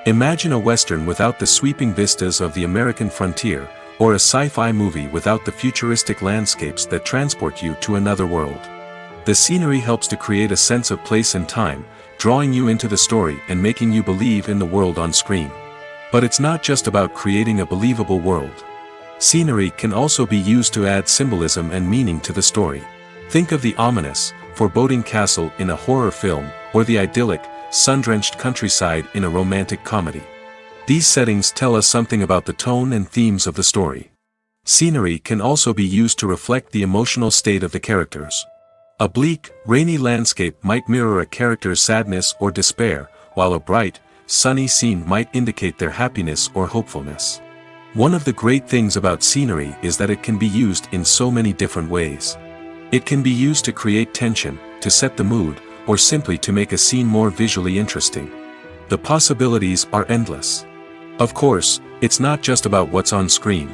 Imagine a Western without the sweeping vistas of the American frontier, or a sci-fi movie without the futuristic landscapes that transport you to another world. The scenery helps to create a sense of place and time, drawing you into the story and making you believe in the world on screen. But it's not just about creating a believable world. Scenery can also be used to add symbolism and meaning to the story. Think of the ominous, foreboding castle in a horror film, or the idyllic, sun-drenched countryside in a romantic comedy. These settings tell us something about the tone and themes of the story. Scenery can also be used to reflect the emotional state of the characters. A bleak, rainy landscape might mirror a character's sadness or despair, while a bright, sunny scene might indicate their happiness or hopefulness. One of the great things about scenery is that it can be used in so many different ways. It can be used to create tension, to set the mood, or simply to make a scene more visually interesting. The possibilities are endless. Of course, it's not just about what's on screen.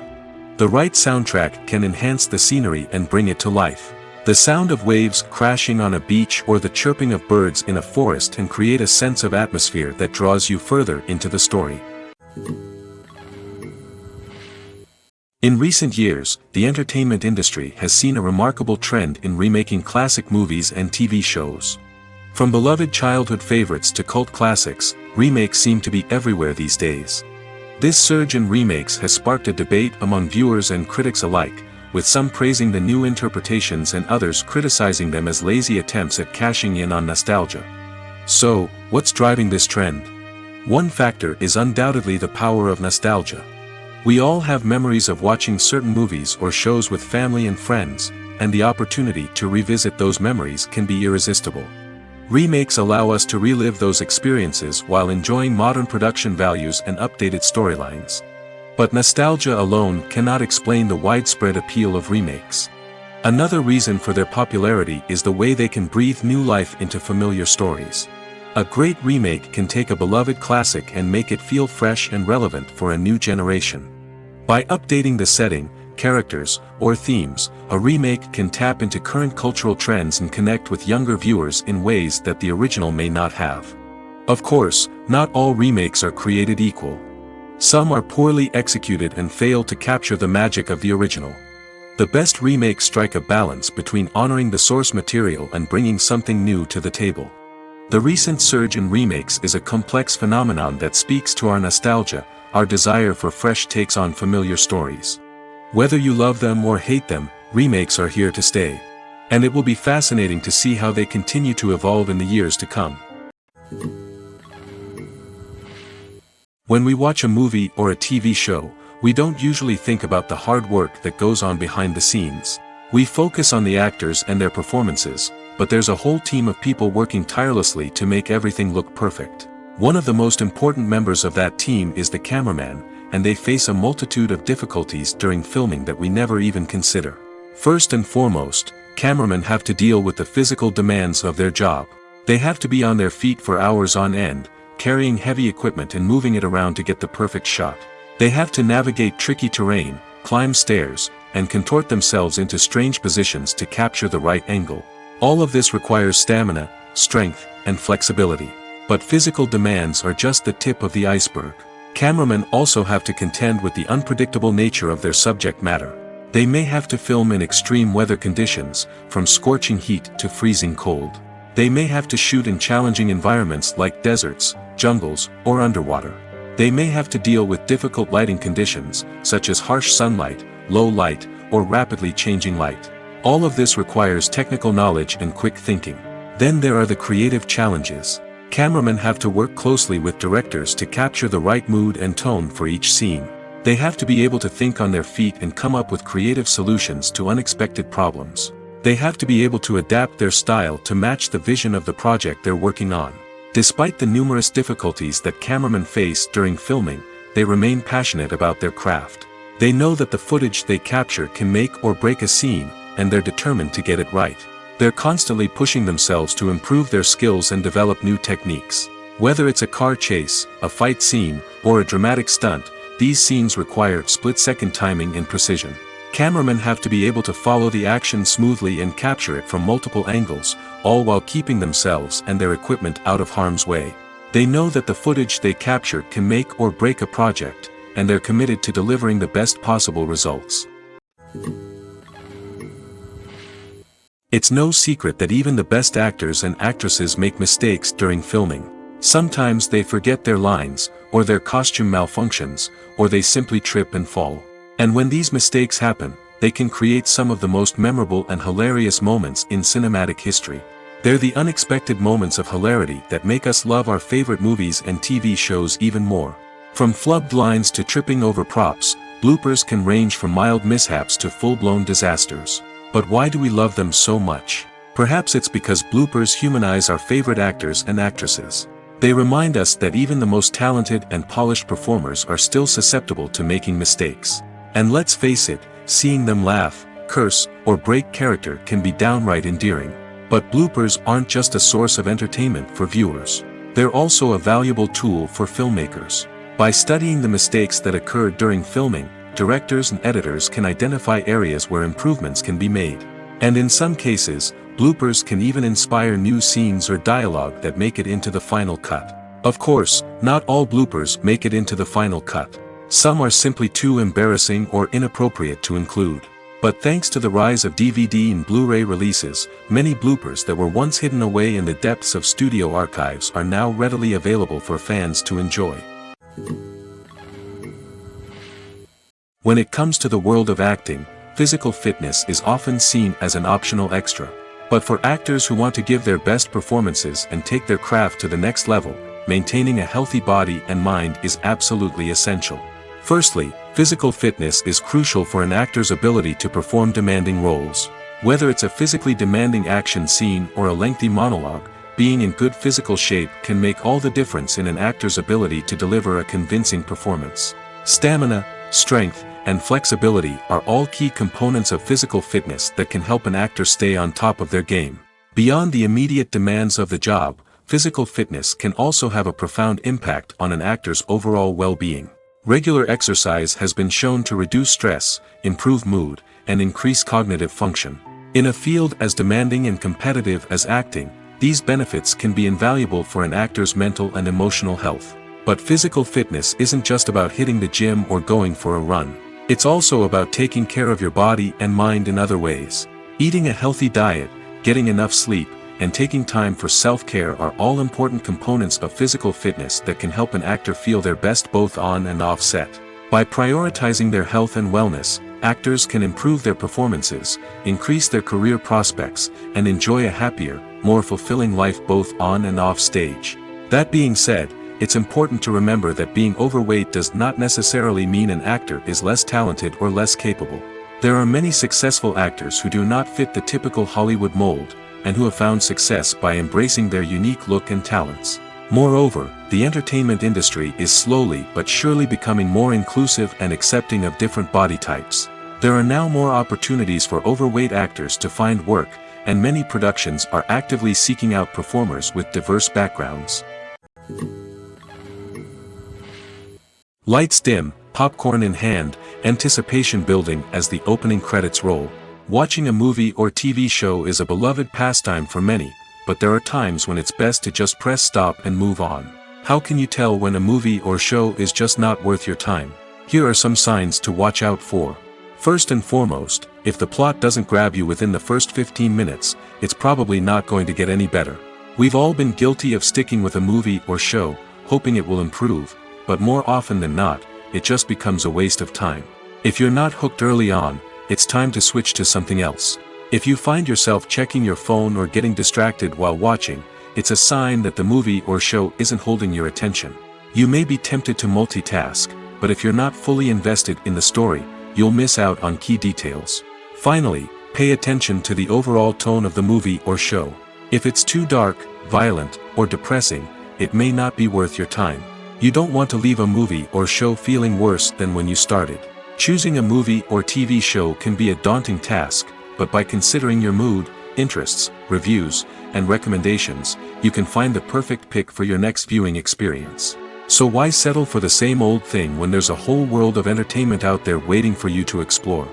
The right soundtrack can enhance the scenery and bring it to life. The sound of waves crashing on a beach or the chirping of birds in a forest can create a sense of atmosphere that draws you further into the story. In recent years, the entertainment industry has seen a remarkable trend in remaking classic movies and TV shows. From beloved childhood favorites to cult classics, remakes seem to be everywhere these days. This surge in remakes has sparked a debate among viewers and critics alike, with some praising the new interpretations and others criticizing them as lazy attempts at cashing in on nostalgia. So, what's driving this trend? One factor is undoubtedly the power of nostalgia. We all have memories of watching certain movies or shows with family and friends, and the opportunity to revisit those memories can be irresistible. Remakes allow us to relive those experiences while enjoying modern production values and updated storylines. But nostalgia alone cannot explain the widespread appeal of remakes. Another reason for their popularity is the way they can breathe new life into familiar stories. A great remake can take a beloved classic and make it feel fresh and relevant for a new generation. By updating the setting, characters, or themes, a remake can tap into current cultural trends and connect with younger viewers in ways that the original may not have. Of course, not all remakes are created equal. Some are poorly executed and fail to capture the magic of the original. The best remakes strike a balance between honoring the source material and bringing something new to the table. The recent surge in remakes is a complex phenomenon that speaks to our nostalgia, our desire for fresh takes on familiar stories. Whether you love them or hate them, remakes are here to stay. And it will be fascinating to see how they continue to evolve in the years to come. When we watch a movie or a TV show, we don't usually think about the hard work that goes on behind the scenes. We focus on the actors and their performances, but there's a whole team of people working tirelessly to make everything look perfect. One of the most important members of that team is the cameraman, and they face a multitude of difficulties during filming that we never even consider. First and foremost, cameramen have to deal with the physical demands of their job. They have to be on their feet for hours on end, carrying heavy equipment and moving it around to get the perfect shot. They have to navigate tricky terrain, climb stairs, and contort themselves into strange positions to capture the right angle. All of this requires stamina, strength, and flexibility. But physical demands are just the tip of the iceberg. Cameramen also have to contend with the unpredictable nature of their subject matter. They may have to film in extreme weather conditions, from scorching heat to freezing cold. They may have to shoot in challenging environments like deserts, jungles, or underwater. They may have to deal with difficult lighting conditions, such as harsh sunlight, low light, or rapidly changing light. All of this requires technical knowledge and quick thinking. Then there are the creative challenges. Cameramen have to work closely with directors to capture the right mood and tone for each scene. They have to be able to think on their feet and come up with creative solutions to unexpected problems. They have to be able to adapt their style to match the vision of the project they're working on. Despite the numerous difficulties that cameramen face during filming, they remain passionate about their craft. They know that the footage they capture can make or break a scene, and they're determined to get it right. They're constantly pushing themselves to improve their skills and develop new techniques. Whether it's a car chase, a fight scene, or a dramatic stunt, these scenes require split-second timing and precision. Cameramen have to be able to follow the action smoothly and capture it from multiple angles, all while keeping themselves and their equipment out of harm's way. They know that the footage they capture can make or break a project, and they're committed to delivering the best possible results. It's no secret that even the best actors and actresses make mistakes during filming. Sometimes they forget their lines, or their costume malfunctions, or they simply trip and fall. And when these mistakes happen, they can create some of the most memorable and hilarious moments in cinematic history. They're the unexpected moments of hilarity that make us love our favorite movies and TV shows even more. From flubbed lines to tripping over props, bloopers can range from mild mishaps to full-blown disasters. But why do we love them so much? Perhaps it's because bloopers humanize our favorite actors and actresses. They remind us that even the most talented and polished performers are still susceptible to making mistakes. And let's face it, seeing them laugh, curse, or break character can be downright endearing. But bloopers aren't just a source of entertainment for viewers. They're also a valuable tool for filmmakers. By studying the mistakes that occur during filming, directors and editors can identify areas where improvements can be made. And in some cases, bloopers can even inspire new scenes or dialogue that make it into the final cut. Of course, not all bloopers make it into the final cut. Some are simply too embarrassing or inappropriate to include. But thanks to the rise of DVD and Blu-ray releases, many bloopers that were once hidden away in the depths of studio archives are now readily available for fans to enjoy. When it comes to the world of acting, physical fitness is often seen as an optional extra. But for actors who want to give their best performances and take their craft to the next level, maintaining a healthy body and mind is absolutely essential. Firstly, physical fitness is crucial for an actor's ability to perform demanding roles. Whether it's a physically demanding action scene or a lengthy monologue, being in good physical shape can make all the difference in an actor's ability to deliver a convincing performance. Stamina, strength, and flexibility are all key components of physical fitness that can help an actor stay on top of their game. Beyond the immediate demands of the job, physical fitness can also have a profound impact on an actor's overall well-being. Regular exercise has been shown to reduce stress, improve mood, and increase cognitive function. In a field as demanding and competitive as acting, these benefits can be invaluable for an actor's mental and emotional health. But physical fitness isn't just about hitting the gym or going for a run. It's also about taking care of your body and mind in other ways. Eating a healthy diet, getting enough sleep, and taking time for self-care are all important components of physical fitness that can help an actor feel their best both on and off set. By prioritizing their health and wellness, actors can improve their performances, increase their career prospects, and enjoy a happier, more fulfilling life both on and off stage. That being said, it's important to remember that being overweight does not necessarily mean an actor is less talented or less capable. There are many successful actors who do not fit the typical Hollywood mold, and who have found success by embracing their unique look and talents. Moreover, the entertainment industry is slowly but surely becoming more inclusive and accepting of different body types. There are now more opportunities for overweight actors to find work, and many productions are actively seeking out performers with diverse backgrounds. Lights dim, popcorn in hand, anticipation building as the opening credits roll. Watching a movie or TV show is a beloved pastime for many, but there are times when it's best to just press stop and move on. How can you tell when a movie or show is just not worth your time? Here are some signs to watch out for. First and foremost, if the plot doesn't grab you within the first 15 minutes, it's probably not going to get any better. We've all been guilty of sticking with a movie or show, hoping it will improve, but more often than not, it just becomes a waste of time. If you're not hooked early on, it's time to switch to something else. If you find yourself checking your phone or getting distracted while watching, it's a sign that the movie or show isn't holding your attention. You may be tempted to multitask, but if you're not fully invested in the story, you'll miss out on key details. Finally, pay attention to the overall tone of the movie or show. If it's too dark, violent, or depressing, it may not be worth your time. You don't want to leave a movie or show feeling worse than when you started. Choosing a movie or TV show can be a daunting task, but by considering your mood, interests, reviews, and recommendations, you can find the perfect pick for your next viewing experience. So why settle for the same old thing when there's a whole world of entertainment out there waiting for you to explore?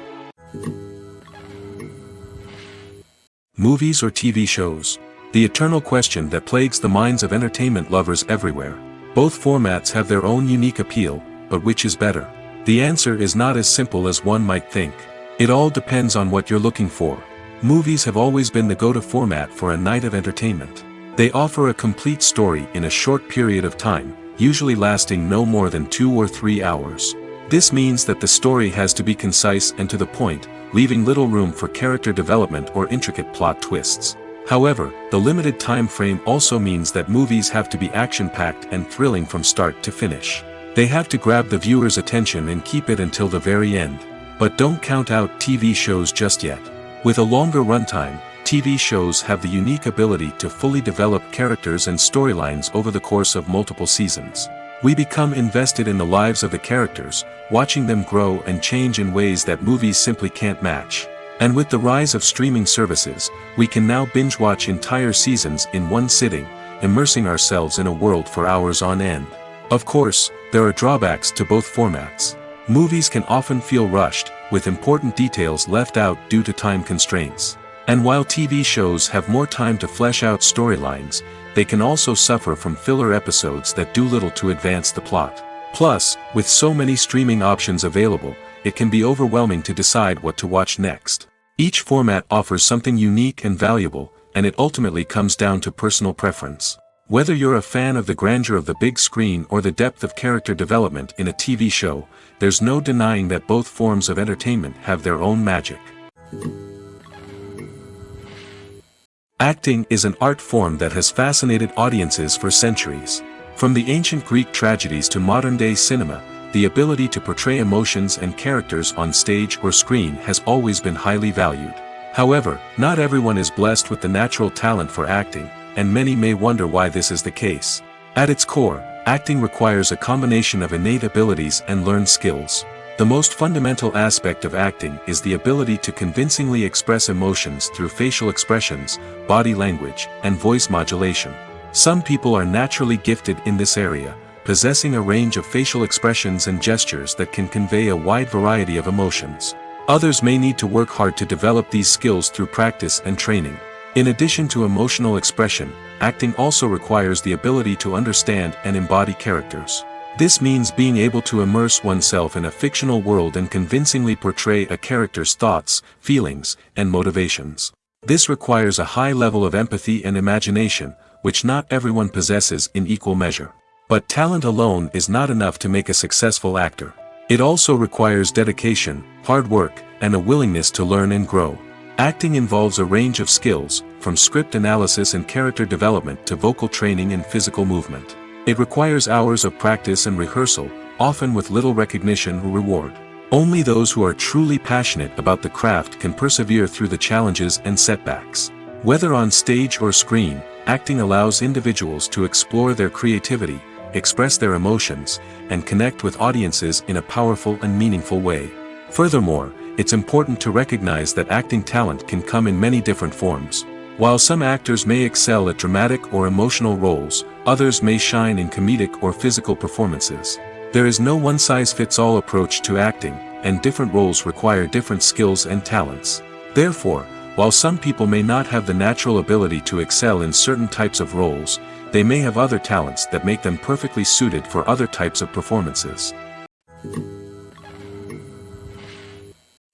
Movies or TV shows? The eternal question that plagues the minds of entertainment lovers everywhere. Both formats have their own unique appeal, but which is better? The answer is not as simple as one might think. It all depends on what you're looking for. Movies have always been the go-to format for a night of entertainment. They offer a complete story in a short period of time, usually lasting no more than 2 or 3 hours. This means that the story has to be concise and to the point, leaving little room for character development or intricate plot twists. However, the limited time frame also means that movies have to be action-packed and thrilling from start to finish. They have to grab the viewer's attention and keep it until the very end. But don't count out TV shows just yet. With a longer runtime, TV shows have the unique ability to fully develop characters and storylines over the course of multiple seasons. We become invested in the lives of the characters, watching them grow and change in ways that movies simply can't match. And with the rise of streaming services, we can now binge-watch entire seasons in one sitting, immersing ourselves in a world for hours on end. Of course, there are drawbacks to both formats. Movies can often feel rushed, with important details left out due to time constraints. And while TV shows have more time to flesh out storylines, they can also suffer from filler episodes that do little to advance the plot. Plus, with so many streaming options available, it can be overwhelming to decide what to watch next. Each format offers something unique and valuable, and it ultimately comes down to personal preference. Whether you're a fan of the grandeur of the big screen or the depth of character development in a TV show, there's no denying that both forms of entertainment have their own magic. Acting is an art form that has fascinated audiences for centuries. From the ancient Greek tragedies to modern-day cinema, the ability to portray emotions and characters on stage or screen has always been highly valued. However, not everyone is blessed with the natural talent for acting, and many may wonder why this is the case. At its core, acting requires a combination of innate abilities and learned skills. The most fundamental aspect of acting is the ability to convincingly express emotions through facial expressions, body language, and voice modulation. Some people are naturally gifted in this area, possessing a range of facial expressions and gestures that can convey a wide variety of emotions. Others may need to work hard to develop these skills through practice and training. In addition to emotional expression, acting also requires the ability to understand and embody characters. This means being able to immerse oneself in a fictional world and convincingly portray a character's thoughts, feelings, and motivations. This requires a high level of empathy and imagination, which not everyone possesses in equal measure. But talent alone is not enough to make a successful actor. It also requires dedication, hard work, and a willingness to learn and grow. Acting involves a range of skills, from script analysis and character development to vocal training and physical movement. It requires hours of practice and rehearsal, often with little recognition or reward. Only those who are truly passionate about the craft can persevere through the challenges and setbacks. Whether on stage or screen, acting allows individuals to explore their creativity, express their emotions, and connect with audiences in a powerful and meaningful way. Furthermore, it's important to recognize that acting talent can come in many different forms. While some actors may excel at dramatic or emotional roles, others may shine in comedic or physical performances. There is no one-size-fits-all approach to acting, and different roles require different skills and talents. Therefore, While some people may not have the natural ability to excel in certain types of roles, they may have other talents that make them perfectly suited for other types of performances.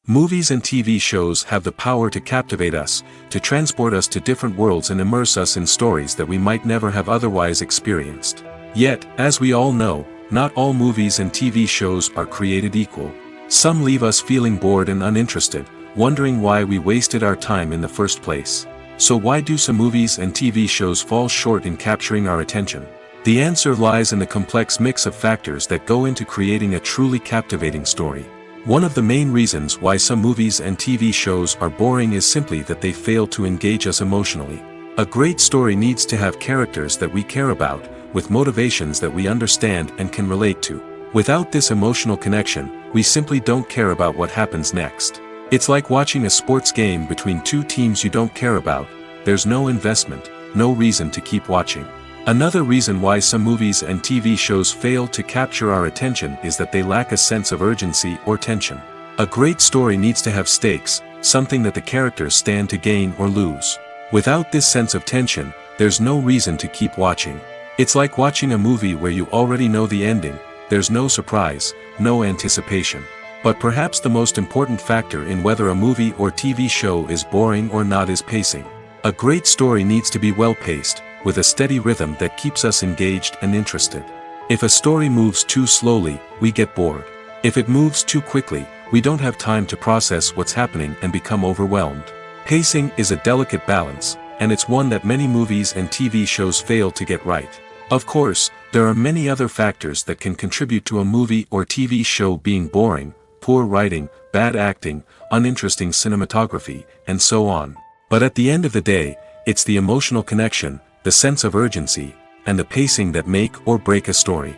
Movies and TV shows have the power to captivate us, to transport us to different worlds and immerse us in stories that we might never have otherwise experienced. Yet, as we all know, not all movies and TV shows are created equal. Some leave us feeling bored and uninterested, wondering why we wasted our time in the first place. So why do some movies and TV shows fall short in capturing our attention? The answer lies in the complex mix of factors that go into creating a truly captivating story. One of the main reasons why some movies and TV shows are boring is simply that they fail to engage us emotionally. A great story needs to have characters that we care about, with motivations that we understand and can relate to. Without this emotional connection, we simply don't care about what happens next. It's like watching a sports game between two teams you don't care about. There's no investment, no reason to keep watching. Another reason why some movies and TV shows fail to capture our attention is that they lack a sense of urgency or tension. A great story needs to have stakes, something that the characters stand to gain or lose. Without this sense of tension, there's no reason to keep watching. It's like watching a movie where you already know the ending. There's no surprise, no anticipation. But perhaps the most important factor in whether a movie or TV show is boring or not is pacing. A great story needs to be well-paced, with a steady rhythm that keeps us engaged and interested. If a story moves too slowly, we get bored. If it moves too quickly, we don't have time to process what's happening and become overwhelmed. Pacing is a delicate balance, and it's one that many movies and TV shows fail to get right. Of course, there are many other factors that can contribute to a movie or TV show being boring: poor writing, bad acting, uninteresting cinematography, and so on. But at the end of the day, it's the emotional connection, the sense of urgency, and the pacing that make or break a story.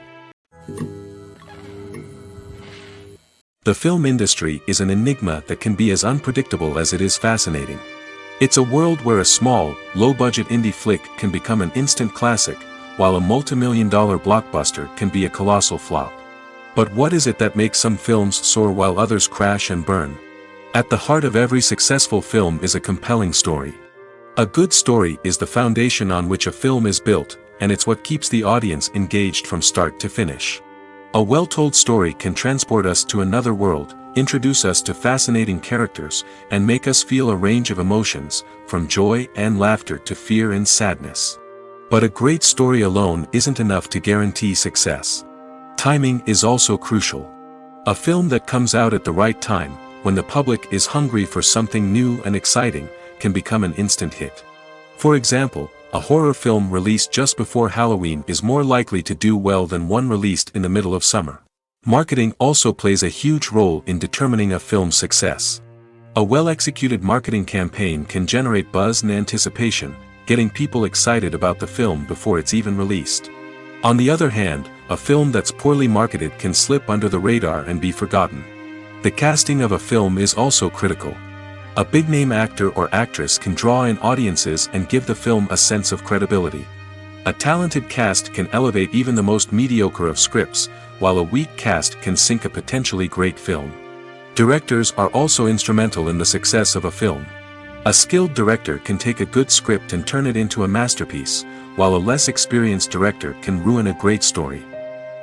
The film industry is an enigma that can be as unpredictable as it is fascinating. It's a world where a small, low-budget indie flick can become an instant classic, while a multi-million-dollar blockbuster can be a colossal flop. But what is it that makes some films soar while others crash and burn? At the heart of every successful film is a compelling story. A good story is the foundation on which a film is built, and it's what keeps the audience engaged from start to finish. A well-told story can transport us to another world, introduce us to fascinating characters, and make us feel a range of emotions, from joy and laughter to fear and sadness. But a great story alone isn't enough to guarantee success. Timing is also crucial. A film that comes out at the right time, when the public is hungry for something new and exciting, can become an instant hit. For example, a horror film released just before Halloween is more likely to do well than one released in the middle of summer. Marketing also plays a huge role in determining a film's success. A well-executed marketing campaign can generate buzz and anticipation, getting people excited about the film before it's even released. On the other hand, a film that's poorly marketed can slip under the radar and be forgotten. The casting of a film is also critical. A big-name actor or actress can draw in audiences and give the film a sense of credibility. A talented cast can elevate even the most mediocre of scripts, while a weak cast can sink a potentially great film. Directors are also instrumental in the success of a film. A skilled director can take a good script and turn it into a masterpiece, while a less experienced director can ruin a great story.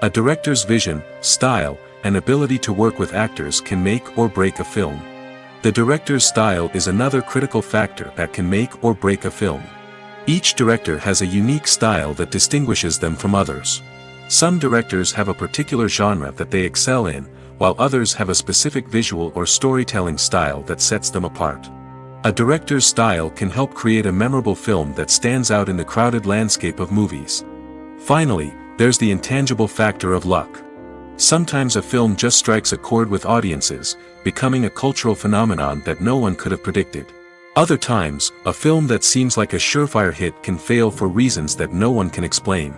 A director's vision, style, and ability to work with actors can make or break a film. The director's style is another critical factor that can make or break a film. Each director has a unique style that distinguishes them from others. Some directors have a particular genre that they excel in, while others have a specific visual or storytelling style that sets them apart. A director's style can help create a memorable film that stands out in the crowded landscape of movies. Finally, there's the intangible factor of luck. Sometimes a film just strikes a chord with audiences, becoming a cultural phenomenon that no one could have predicted. Other times, a film that seems like a surefire hit can fail for reasons that no one can explain.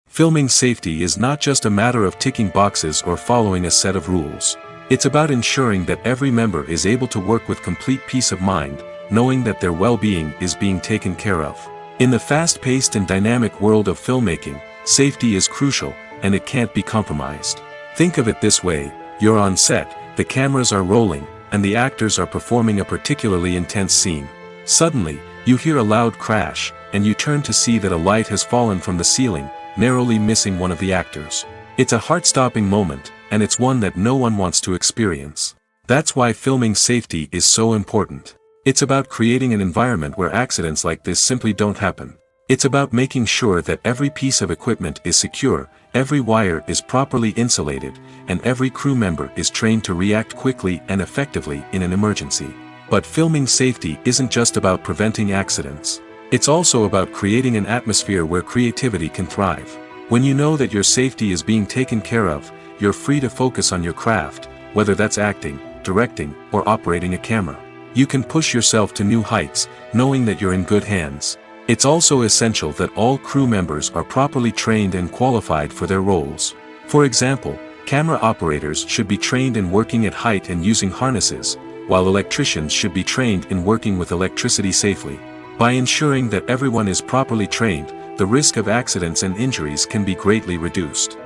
Filming safety is not just a matter of ticking boxes or following a set of rules. It's about ensuring that every member is able to work with complete peace of mind, knowing that their well-being is being taken care of. In the fast-paced and dynamic world of filmmaking, safety is crucial, and it can't be compromised. Think of it this way: you're on set, the cameras are rolling, and the actors are performing a particularly intense scene. Suddenly, you hear a loud crash, and you turn to see that a light has fallen from the ceiling, narrowly missing one of the actors. It's a heart-stopping moment, and it's one that no one wants to experience. That's why filming safety is so important. It's about creating an environment where accidents like this simply don't happen. It's about making sure that every piece of equipment is secure, every wire is properly insulated, and every crew member is trained to react quickly and effectively in an emergency. But filming safety isn't just about preventing accidents. It's also about creating an atmosphere where creativity can thrive. When you know that your safety is being taken care of, you're free to focus on your craft, whether that's acting, directing, or operating a camera. You can push yourself to new heights, knowing that you're in good hands. It's also essential that all crew members are properly trained and qualified for their roles. For example, camera operators should be trained in working at height and using harnesses, while electricians should be trained in working with electricity safely. By ensuring that everyone is properly trained, the risk of accidents and injuries can be greatly reduced.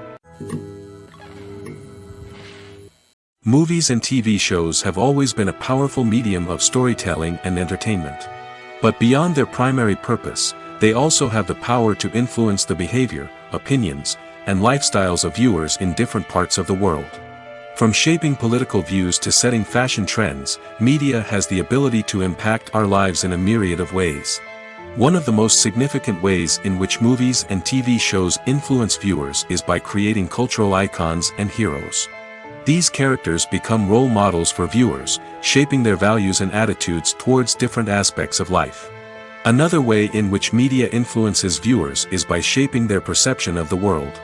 Movies and TV shows have always been a powerful medium of storytelling and entertainment. But beyond their primary purpose, they also have the power to influence the behavior, opinions, and lifestyles of viewers in different parts of the world. From shaping political views to setting fashion trends, media has the ability to impact our lives in a myriad of ways. One of the most significant ways in which movies and TV shows influence viewers is by creating cultural icons and heroes. These characters become role models for viewers, shaping their values and attitudes towards different aspects of life. Another way in which media influences viewers is by shaping their perception of the world.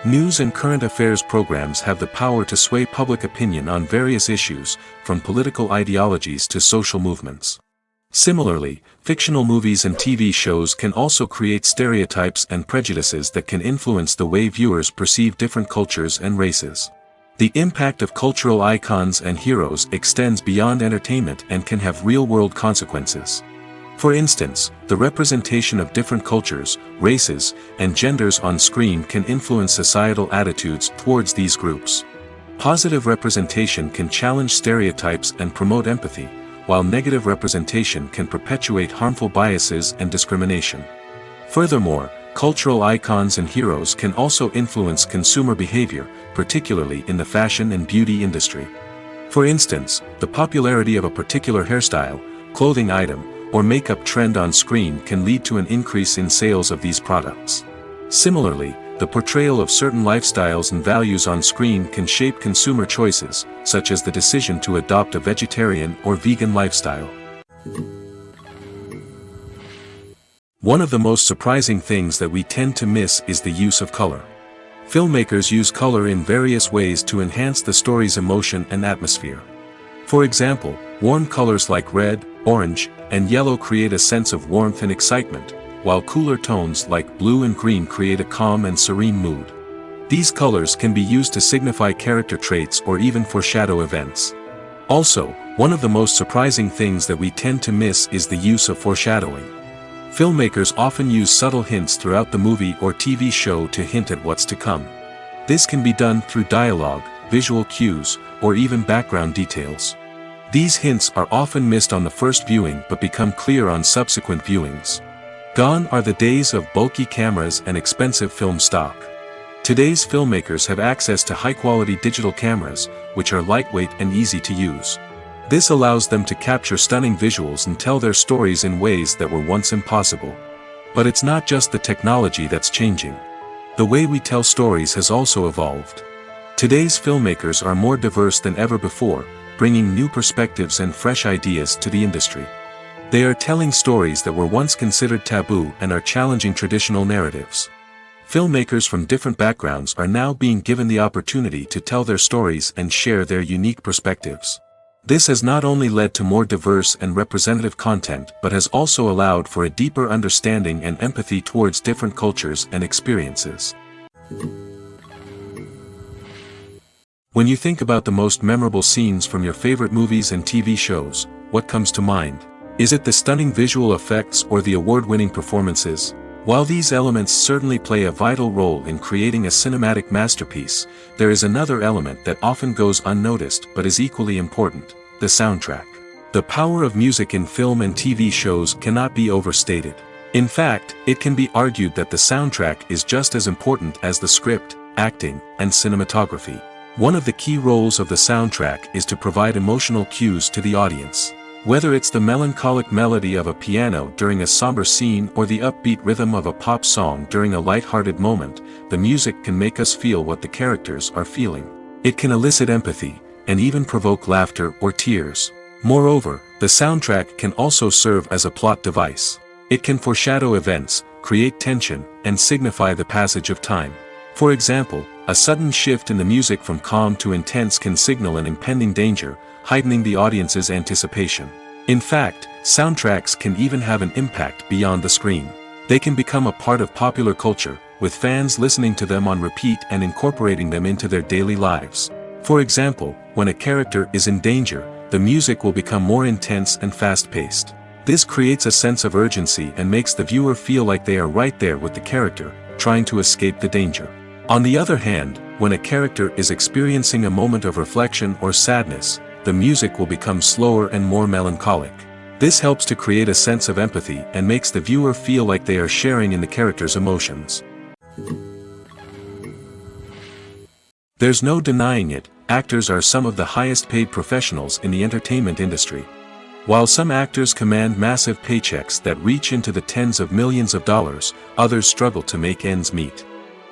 News and current affairs programs have the power to sway public opinion on various issues, from political ideologies to social movements. Similarly, fictional movies and TV shows can also create stereotypes and prejudices that can influence the way viewers perceive different cultures and races. The impact of cultural icons and heroes extends beyond entertainment and can have real-world consequences. For instance, the representation of different cultures, races, and genders on screen can influence societal attitudes towards these groups. Positive representation can challenge stereotypes and promote empathy, while negative representation can perpetuate harmful biases and discrimination. Furthermore, cultural icons and heroes can also influence consumer behavior, particularly in the fashion and beauty industry. For instance, the popularity of a particular hairstyle, clothing item, or makeup trend on screen can lead to an increase in sales of these products. Similarly, the portrayal of certain lifestyles and values on screen can shape consumer choices, such as the decision to adopt a vegetarian or vegan lifestyle. One of the most surprising things that we tend to miss is the use of color. Filmmakers use color in various ways to enhance the story's emotion and atmosphere. For example, warm colors like red, orange, and yellow create a sense of warmth and excitement, while cooler tones like blue and green create a calm and serene mood. These colors can be used to signify character traits or even foreshadow events. Also, one of the most surprising things that we tend to miss is the use of foreshadowing. Filmmakers often use subtle hints throughout the movie or TV show to hint at what's to come. This can be done through dialogue, visual cues, or even background details. These hints are often missed on the first viewing but become clear on subsequent viewings. Gone are the days of bulky cameras and expensive film stock. Today's filmmakers have access to high-quality digital cameras, which are lightweight and easy to use. This allows them to capture stunning visuals and tell their stories in ways that were once impossible. But it's not just the technology that's changing. The way we tell stories has also evolved. Today's filmmakers are more diverse than ever before, bringing new perspectives and fresh ideas to the industry. They are telling stories that were once considered taboo and are challenging traditional narratives. Filmmakers from different backgrounds are now being given the opportunity to tell their stories and share their unique perspectives. This has not only led to more diverse and representative content but has also allowed for a deeper understanding and empathy towards different cultures and experiences. When you think about the most memorable scenes from your favorite movies and TV shows, what comes to mind? Is it the stunning visual effects or the award-winning performances? While these elements certainly play a vital role in creating a cinematic masterpiece, there is another element that often goes unnoticed but is equally important: The soundtrack. The power of music in film and TV shows cannot be overstated. In fact, it can be argued that the soundtrack is just as important as the script, acting, and cinematography. One of the key roles of the soundtrack is to provide emotional cues to the audience. Whether it's the melancholic melody of a piano during a somber scene or the upbeat rhythm of a pop song during a light-hearted moment, the music can make us feel what the characters are feeling. It can elicit empathy, and even provoke laughter or tears. Moreover, the soundtrack can also serve as a plot device. It can foreshadow events, create tension, and signify the passage of time. For example, a sudden shift in the music from calm to intense can signal an impending danger, heightening the audience's anticipation. In fact, soundtracks can even have an impact beyond the screen. They can become a part of popular culture, with fans listening to them on repeat and incorporating them into their daily lives. For example, when a character is in danger, the music will become more intense and fast-paced. This creates a sense of urgency and makes the viewer feel like they are right there with the character, trying to escape the danger. On the other hand, when a character is experiencing a moment of reflection or sadness, the music will become slower and more melancholic. This helps to create a sense of empathy and makes the viewer feel like they are sharing in the character's emotions. There's no denying it, actors are some of the highest paid professionals in the entertainment industry. While some actors command massive paychecks that reach into the tens of millions of dollars, others struggle to make ends meet.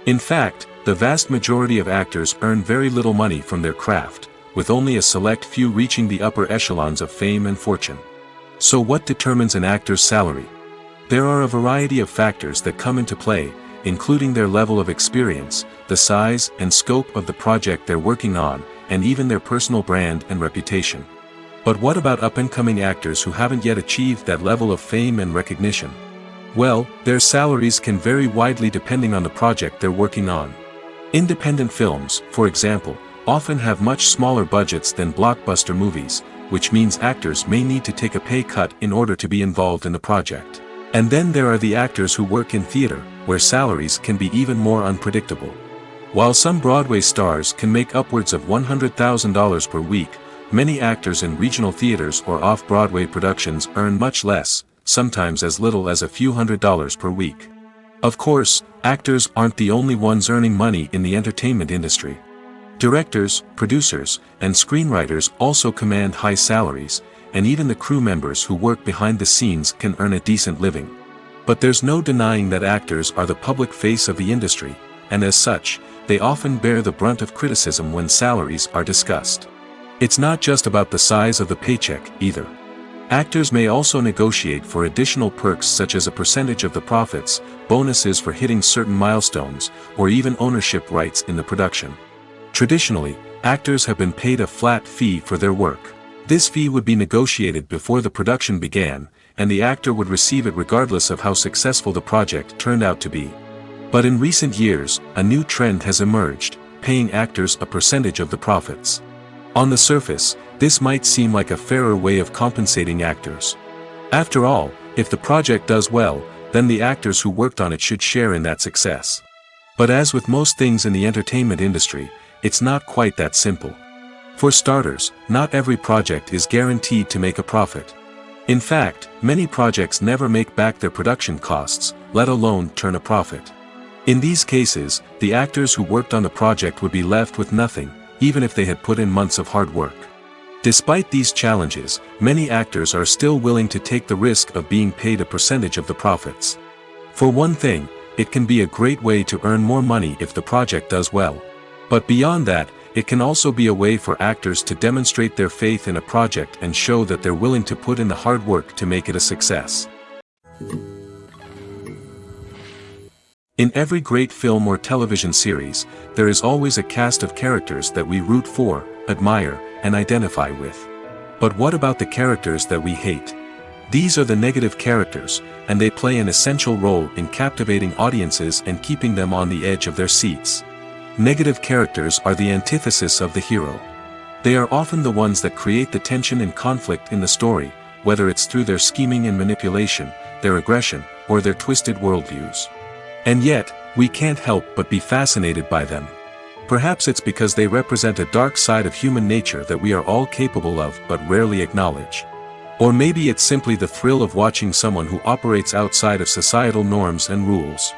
In fact, the vast majority of actors earn very little money from their craft, with only a select few reaching the upper echelons of fame and fortune. So what determines an actor's salary? There are a variety of factors that come into play, including their level of experience, the size and scope of the project they're working on, and even their personal brand and reputation. But what about up-and-coming actors who haven't yet achieved that level of fame and recognition? Well, their salaries can vary widely depending on the project they're working on. Independent films, for example, often have much smaller budgets than blockbuster movies, which means actors may need to take a pay cut in order to be involved in the project. And then there are the actors who work in theater, where salaries can be even more unpredictable. While some Broadway stars can make upwards of $100,000 per week, many actors in regional theaters or off-Broadway productions earn much less, sometimes as little as a few $100s per week. Of course, actors aren't the only ones earning money in the entertainment industry. Directors, producers, and screenwriters also command high salaries, and even the crew members who work behind the scenes can earn a decent living. But there's no denying that actors are the public face of the industry, and as such, they often bear the brunt of criticism when salaries are discussed. It's not just about the size of the paycheck, either. Actors may also negotiate for additional perks such as a percentage of the profits, bonuses for hitting certain milestones, or even ownership rights in the production. Traditionally, actors have been paid a flat fee for their work. This fee would be negotiated before the production began, and the actor would receive it regardless of how successful the project turned out to be. But in recent years, a new trend has emerged, paying actors a percentage of the profits. On the surface, this might seem like a fairer way of compensating actors. After all, if the project does well, then the actors who worked on it should share in that success. But as with most things in the entertainment industry, it's not quite that simple. For starters, not every project is guaranteed to make a profit. In fact, many projects never make back their production costs, let alone turn a profit. In these cases, the actors who worked on the project would be left with nothing, even if they had put in months of hard work. Despite these challenges, many actors are still willing to take the risk of being paid a percentage of the profits. For one thing, it can be a great way to earn more money if the project does well. But beyond that, it can also be a way for actors to demonstrate their faith in a project and show that they're willing to put in the hard work to make it a success. In every great film or television series, there is always a cast of characters that we root for, admire, and identify with. But what about the characters that we hate? These are the negative characters, and they play an essential role in captivating audiences and keeping them on the edge of their seats. Negative characters are the antithesis of the hero. They are often the ones that create the tension and conflict in the story, whether it's through their scheming and manipulation, their aggression, or their twisted worldviews. And yet, we can't help but be fascinated by them. Perhaps it's because they represent a dark side of human nature that we are all capable of but rarely acknowledge. Or maybe it's simply the thrill of watching someone who operates outside of societal norms and rules.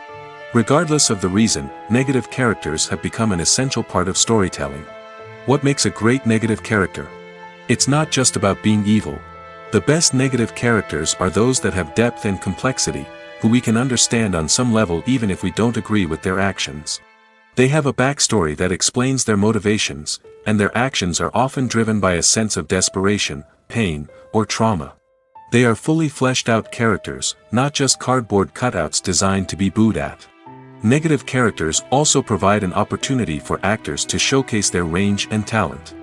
Regardless of the reason, negative characters have become an essential part of storytelling. What makes a great negative character? It's not just about being evil. The best negative characters are those that have depth and complexity, who we can understand on some level even if we don't agree with their actions. They have a backstory that explains their motivations, and their actions are often driven by a sense of desperation, pain, or trauma. They are fully fleshed out characters, not just cardboard cutouts designed to be booed at. Negative characters also provide an opportunity for actors to showcase their range and talent.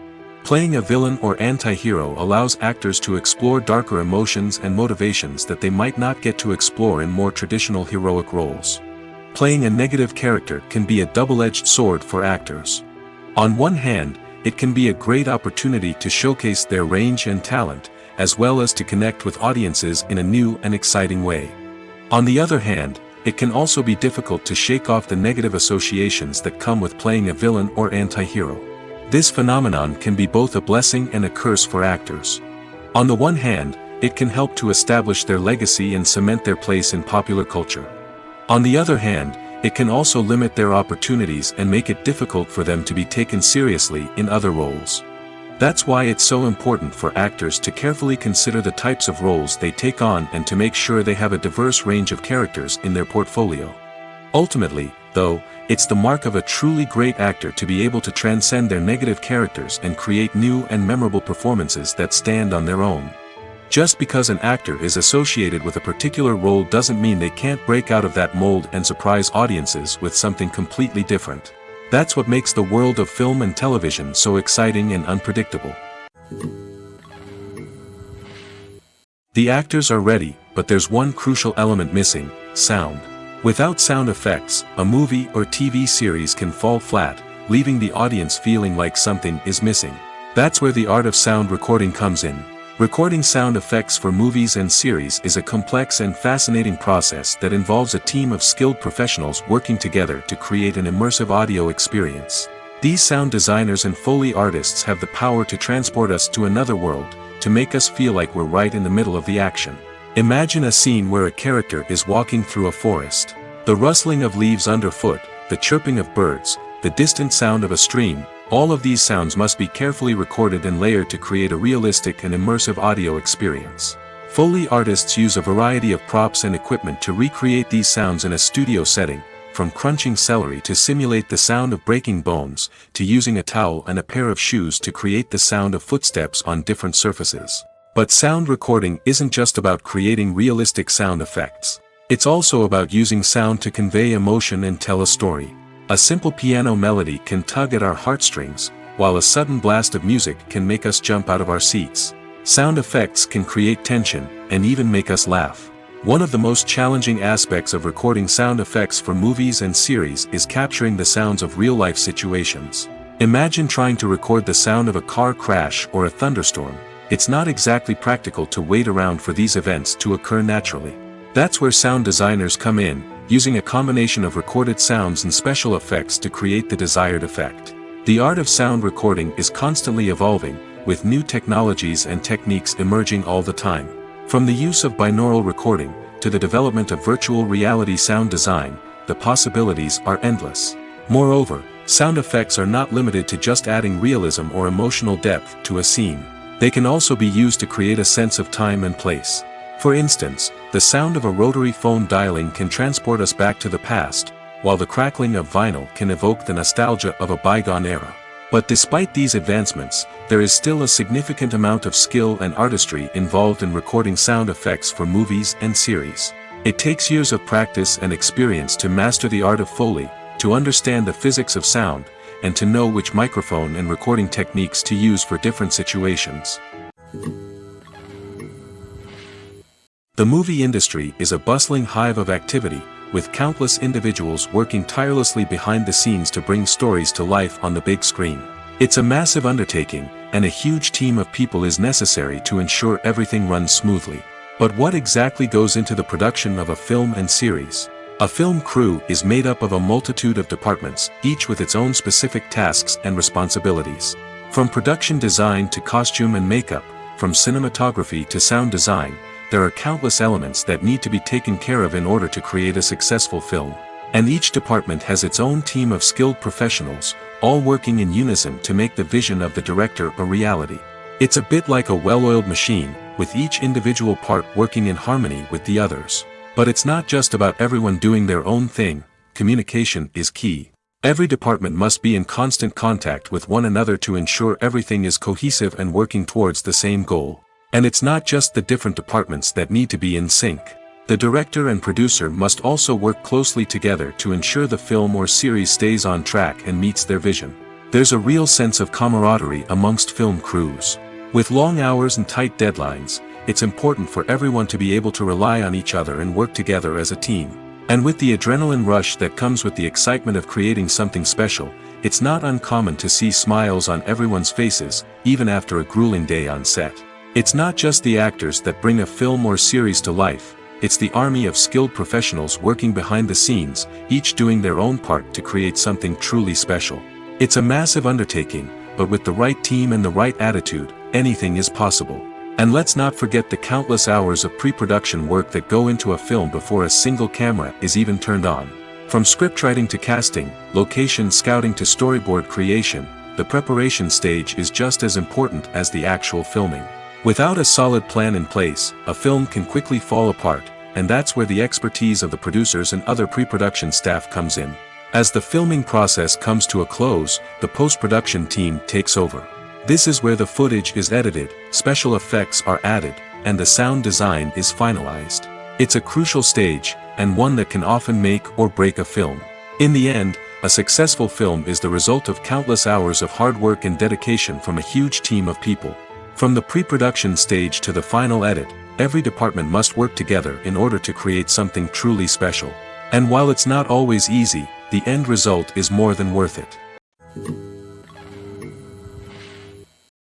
Playing a villain or anti-hero allows actors to explore darker emotions and motivations that they might not get to explore in more traditional heroic roles. Playing a negative character can be a double-edged sword for actors. On one hand, it can be a great opportunity to showcase their range and talent, as well as to connect with audiences in a new and exciting way. On the other hand, it can also be difficult to shake off the negative associations that come with playing a villain or anti-hero. This phenomenon can be both a blessing and a curse for actors. On the one hand, it can help to establish their legacy and cement their place in popular culture. On the other hand, it can also limit their opportunities and make it difficult for them to be taken seriously in other roles. That's why it's so important for actors to carefully consider the types of roles they take on and to make sure they have a diverse range of characters in their portfolio. Ultimately, though, it's the mark of a truly great actor to be able to transcend their negative characters and create new and memorable performances that stand on their own. Just because an actor is associated with a particular role doesn't mean they can't break out of that mold and surprise audiences with something completely different. That's what makes the world of film and television so exciting and unpredictable. The actors are ready, but there's one crucial element missing: sound. Without sound effects, a movie or TV series can fall flat, leaving the audience feeling like something is missing. That's where the art of sound recording comes in. Recording sound effects for movies and series is a complex and fascinating process that involves a team of skilled professionals working together to create an immersive audio experience. These sound designers and Foley artists have the power to transport us to another world, to make us feel like we're right in the middle of the action. Imagine a scene where a character is walking through a forest. The rustling of leaves underfoot, the chirping of birds, the distant sound of a stream, all of these sounds must be carefully recorded and layered to create a realistic and immersive audio experience. Foley artists use a variety of props and equipment to recreate these sounds in a studio setting, from crunching celery to simulate the sound of breaking bones, to using a towel and a pair of shoes to create the sound of footsteps on different surfaces. But sound recording isn't just about creating realistic sound effects. It's also about using sound to convey emotion and tell a story. A simple piano melody can tug at our heartstrings, while a sudden blast of music can make us jump out of our seats. Sound effects can create tension, and even make us laugh. One of the most challenging aspects of recording sound effects for movies and series is capturing the sounds of real-life situations. Imagine trying to record the sound of a car crash or a thunderstorm. It's not exactly practical to wait around for these events to occur naturally. That's where sound designers come in, using a combination of recorded sounds and special effects to create the desired effect. The art of sound recording is constantly evolving, with new technologies and techniques emerging all the time. From the use of binaural recording, to the development of virtual reality sound design, the possibilities are endless. Moreover, sound effects are not limited to just adding realism or emotional depth to a scene. They can also be used to create a sense of time and place. For instance, the sound of a rotary phone dialing can transport us back to the past, while the crackling of vinyl can evoke the nostalgia of a bygone era. But despite these advancements, there is still a significant amount of skill and artistry involved in recording sound effects for movies and series. It takes years of practice and experience to master the art of Foley, to understand the physics of sound, and to know which microphone and recording techniques to use for different situations. The movie industry is a bustling hive of activity, with countless individuals working tirelessly behind the scenes to bring stories to life on the big screen. It's a massive undertaking, and a huge team of people is necessary to ensure everything runs smoothly. But what exactly goes into the production of a film and series? A film crew is made up of a multitude of departments, each with its own specific tasks and responsibilities. From production design to costume and makeup, from cinematography to sound design, there are countless elements that need to be taken care of in order to create a successful film. And each department has its own team of skilled professionals, all working in unison to make the vision of the director a reality. It's a bit like a well-oiled machine, with each individual part working in harmony with the others. But it's not just about everyone doing their own thing. Communication is key. Every department must be in constant contact with one another to ensure everything is cohesive and working towards the same goal. And it's not just the different departments that need to be in sync. The director and producer must also work closely together to ensure the film or series stays on track and meets their vision. There's a real sense of camaraderie amongst film crews. With long hours and tight deadlines, it's important for everyone to be able to rely on each other and work together as a team. And with the adrenaline rush that comes with the excitement of creating something special, it's not uncommon to see smiles on everyone's faces, even after a grueling day on set. It's not just the actors that bring a film or series to life, it's the army of skilled professionals working behind the scenes, each doing their own part to create something truly special. It's a massive undertaking, but with the right team and the right attitude, anything is possible. And let's not forget the countless hours of pre-production work that go into a film before a single camera is even turned on. From scriptwriting to casting, location scouting to storyboard creation, the preparation stage is just as important as the actual filming. Without a solid plan in place, a film can quickly fall apart, and that's where the expertise of the producers and other pre-production staff comes in. As the filming process comes to a close, the post-production team takes over. This is where the footage is edited, special effects are added, and the sound design is finalized. It's a crucial stage, and one that can often make or break a film. In the end, a successful film is the result of countless hours of hard work and dedication from a huge team of people. From the pre-production stage to the final edit, every department must work together in order to create something truly special. And while it's not always easy, the end result is more than worth it.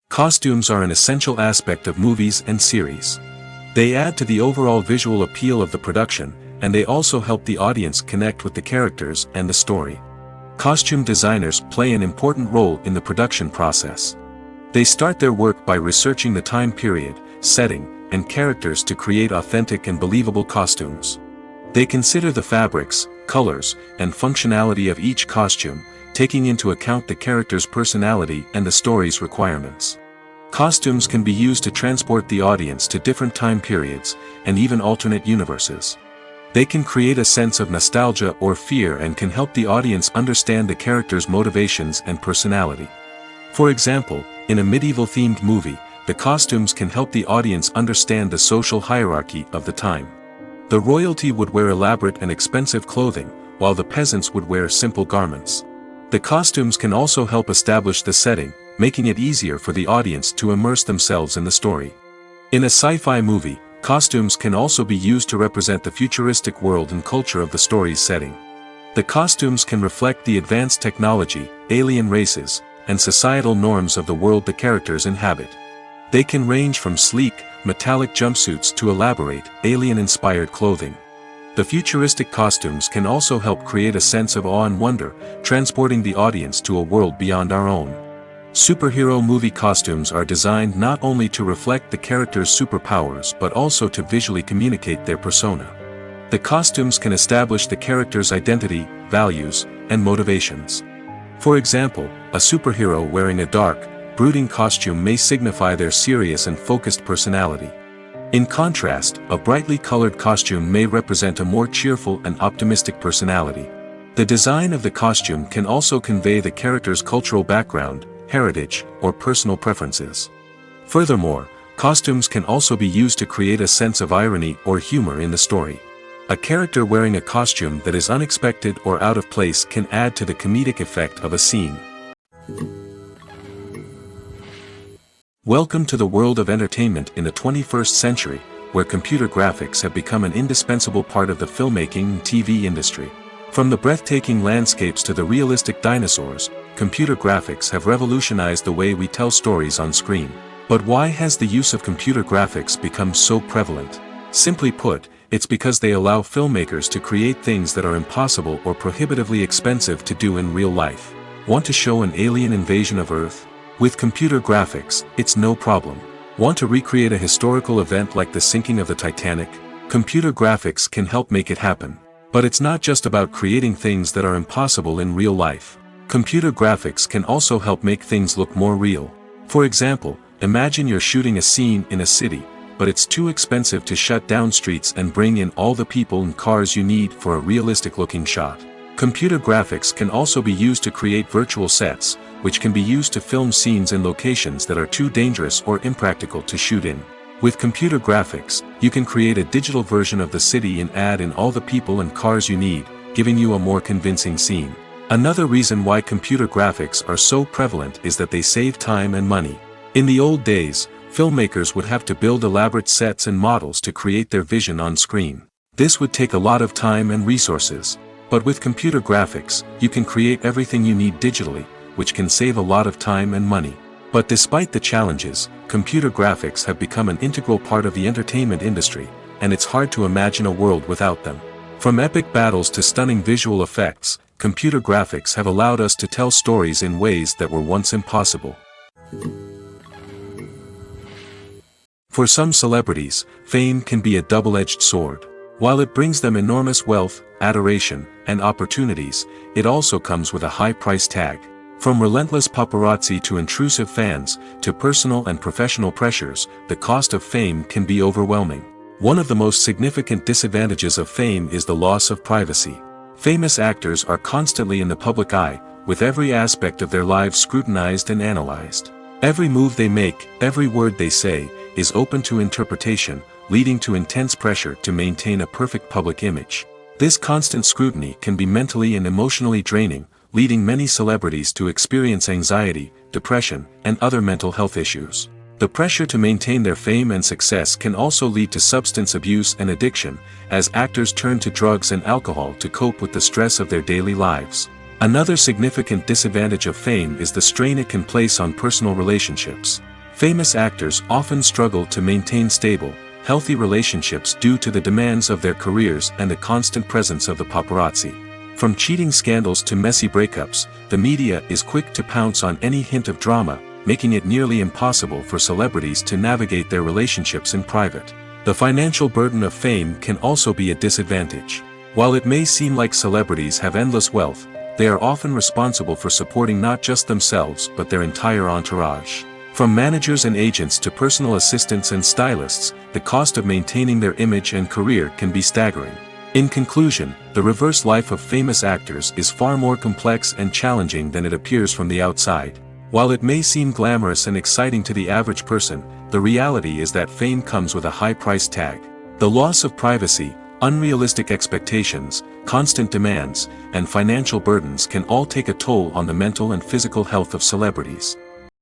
Costumes are an essential aspect of movies and series. They add to the overall visual appeal of the production, and they also help the audience connect with the characters and the story. Costume designers play an important role in the production process. They start their work by researching the time period, setting, and characters to create authentic and believable costumes. They consider the fabrics, colors, and functionality of each costume, taking into account the character's personality and the story's requirements. Costumes can be used to transport the audience to different time periods, and even alternate universes. They can create a sense of nostalgia or fear and can help the audience understand the character's motivations and personality. For example, in a medieval-themed movie, the costumes can help the audience understand the social hierarchy of the time. The royalty would wear elaborate and expensive clothing, while the peasants would wear simple garments. The costumes can also help establish the setting, making it easier for the audience to immerse themselves in the story. In a sci-fi movie, costumes can also be used to represent the futuristic world and culture of the story's setting. The costumes can reflect the advanced technology, alien races, and societal norms of the world the characters inhabit. They can range from sleek, metallic jumpsuits to elaborate, alien-inspired clothing. The futuristic costumes can also help create a sense of awe and wonder, transporting the audience to a world beyond our own. Superhero movie costumes are designed not only to reflect the character's superpowers but also to visually communicate their persona. The costumes can establish the character's identity, values, and motivations. For example, a superhero wearing a dark, brooding costume may signify their serious and focused personality. In contrast, a brightly colored costume may represent a more cheerful and optimistic personality. The design of the costume can also convey the character's cultural background, heritage, or personal preferences. Furthermore, costumes can also be used to create a sense of irony or humor in the story. A character wearing a costume that is unexpected or out of place can add to the comedic effect of a scene. Welcome to the world of entertainment in the 21st century, where computer graphics have become an indispensable part of the filmmaking and TV industry. From the breathtaking landscapes to the realistic dinosaurs, computer graphics have revolutionized the way we tell stories on screen. But why has the use of computer graphics become so prevalent? Simply put, it's because they allow filmmakers to create things that are impossible or prohibitively expensive to do in real life. Want to show an alien invasion of Earth? With computer graphics, it's no problem. Want to recreate a historical event like the sinking of the Titanic? Computer graphics can help make it happen. But it's not just about creating things that are impossible in real life. Computer graphics can also help make things look more real. For example, imagine you're shooting a scene in a city, but it's too expensive to shut down streets and bring in all the people and cars you need for a realistic-looking shot. Computer graphics can also be used to create virtual sets, which can be used to film scenes in locations that are too dangerous or impractical to shoot in. With computer graphics, you can create a digital version of the city and add in all the people and cars you need, giving you a more convincing scene. Another reason why computer graphics are so prevalent is that they save time and money. In the old days, filmmakers would have to build elaborate sets and models to create their vision on screen. This would take a lot of time and resources. But with computer graphics, you can create everything you need digitally, which can save a lot of time and money. But despite the challenges, computer graphics have become an integral part of the entertainment industry, and it's hard to imagine a world without them. From epic battles to stunning visual effects, computer graphics have allowed us to tell stories in ways that were once impossible. For some celebrities, fame can be a double-edged sword. While it brings them enormous wealth, adoration, and opportunities, it also comes with a high price tag. From relentless paparazzi to intrusive fans, to personal and professional pressures, the cost of fame can be overwhelming. One of the most significant disadvantages of fame is the loss of privacy. Famous actors are constantly in the public eye, with every aspect of their lives scrutinized and analyzed. Every move they make, every word they say, is open to interpretation, leading to intense pressure to maintain a perfect public image. This constant scrutiny can be mentally and emotionally draining, leading many celebrities to experience anxiety, depression, and other mental health issues. The pressure to maintain their fame and success can also lead to substance abuse and addiction, as actors turn to drugs and alcohol to cope with the stress of their daily lives. Another significant disadvantage of fame is the strain it can place on personal relationships. Famous actors often struggle to maintain stable, healthy relationships due to the demands of their careers and the constant presence of the paparazzi. From cheating scandals to messy breakups, the media is quick to pounce on any hint of drama, making it nearly impossible for celebrities to navigate their relationships in private. The financial burden of fame can also be a disadvantage. While it may seem like celebrities have endless wealth, they are often responsible for supporting not just themselves but their entire entourage. From managers and agents to personal assistants and stylists, the cost of maintaining their image and career can be staggering. In conclusion, the reverse life of famous actors is far more complex and challenging than it appears from the outside. While it may seem glamorous and exciting to the average person, the reality is that fame comes with a high price tag. The loss of privacy, unrealistic expectations, constant demands, and financial burdens can all take a toll on the mental and physical health of celebrities.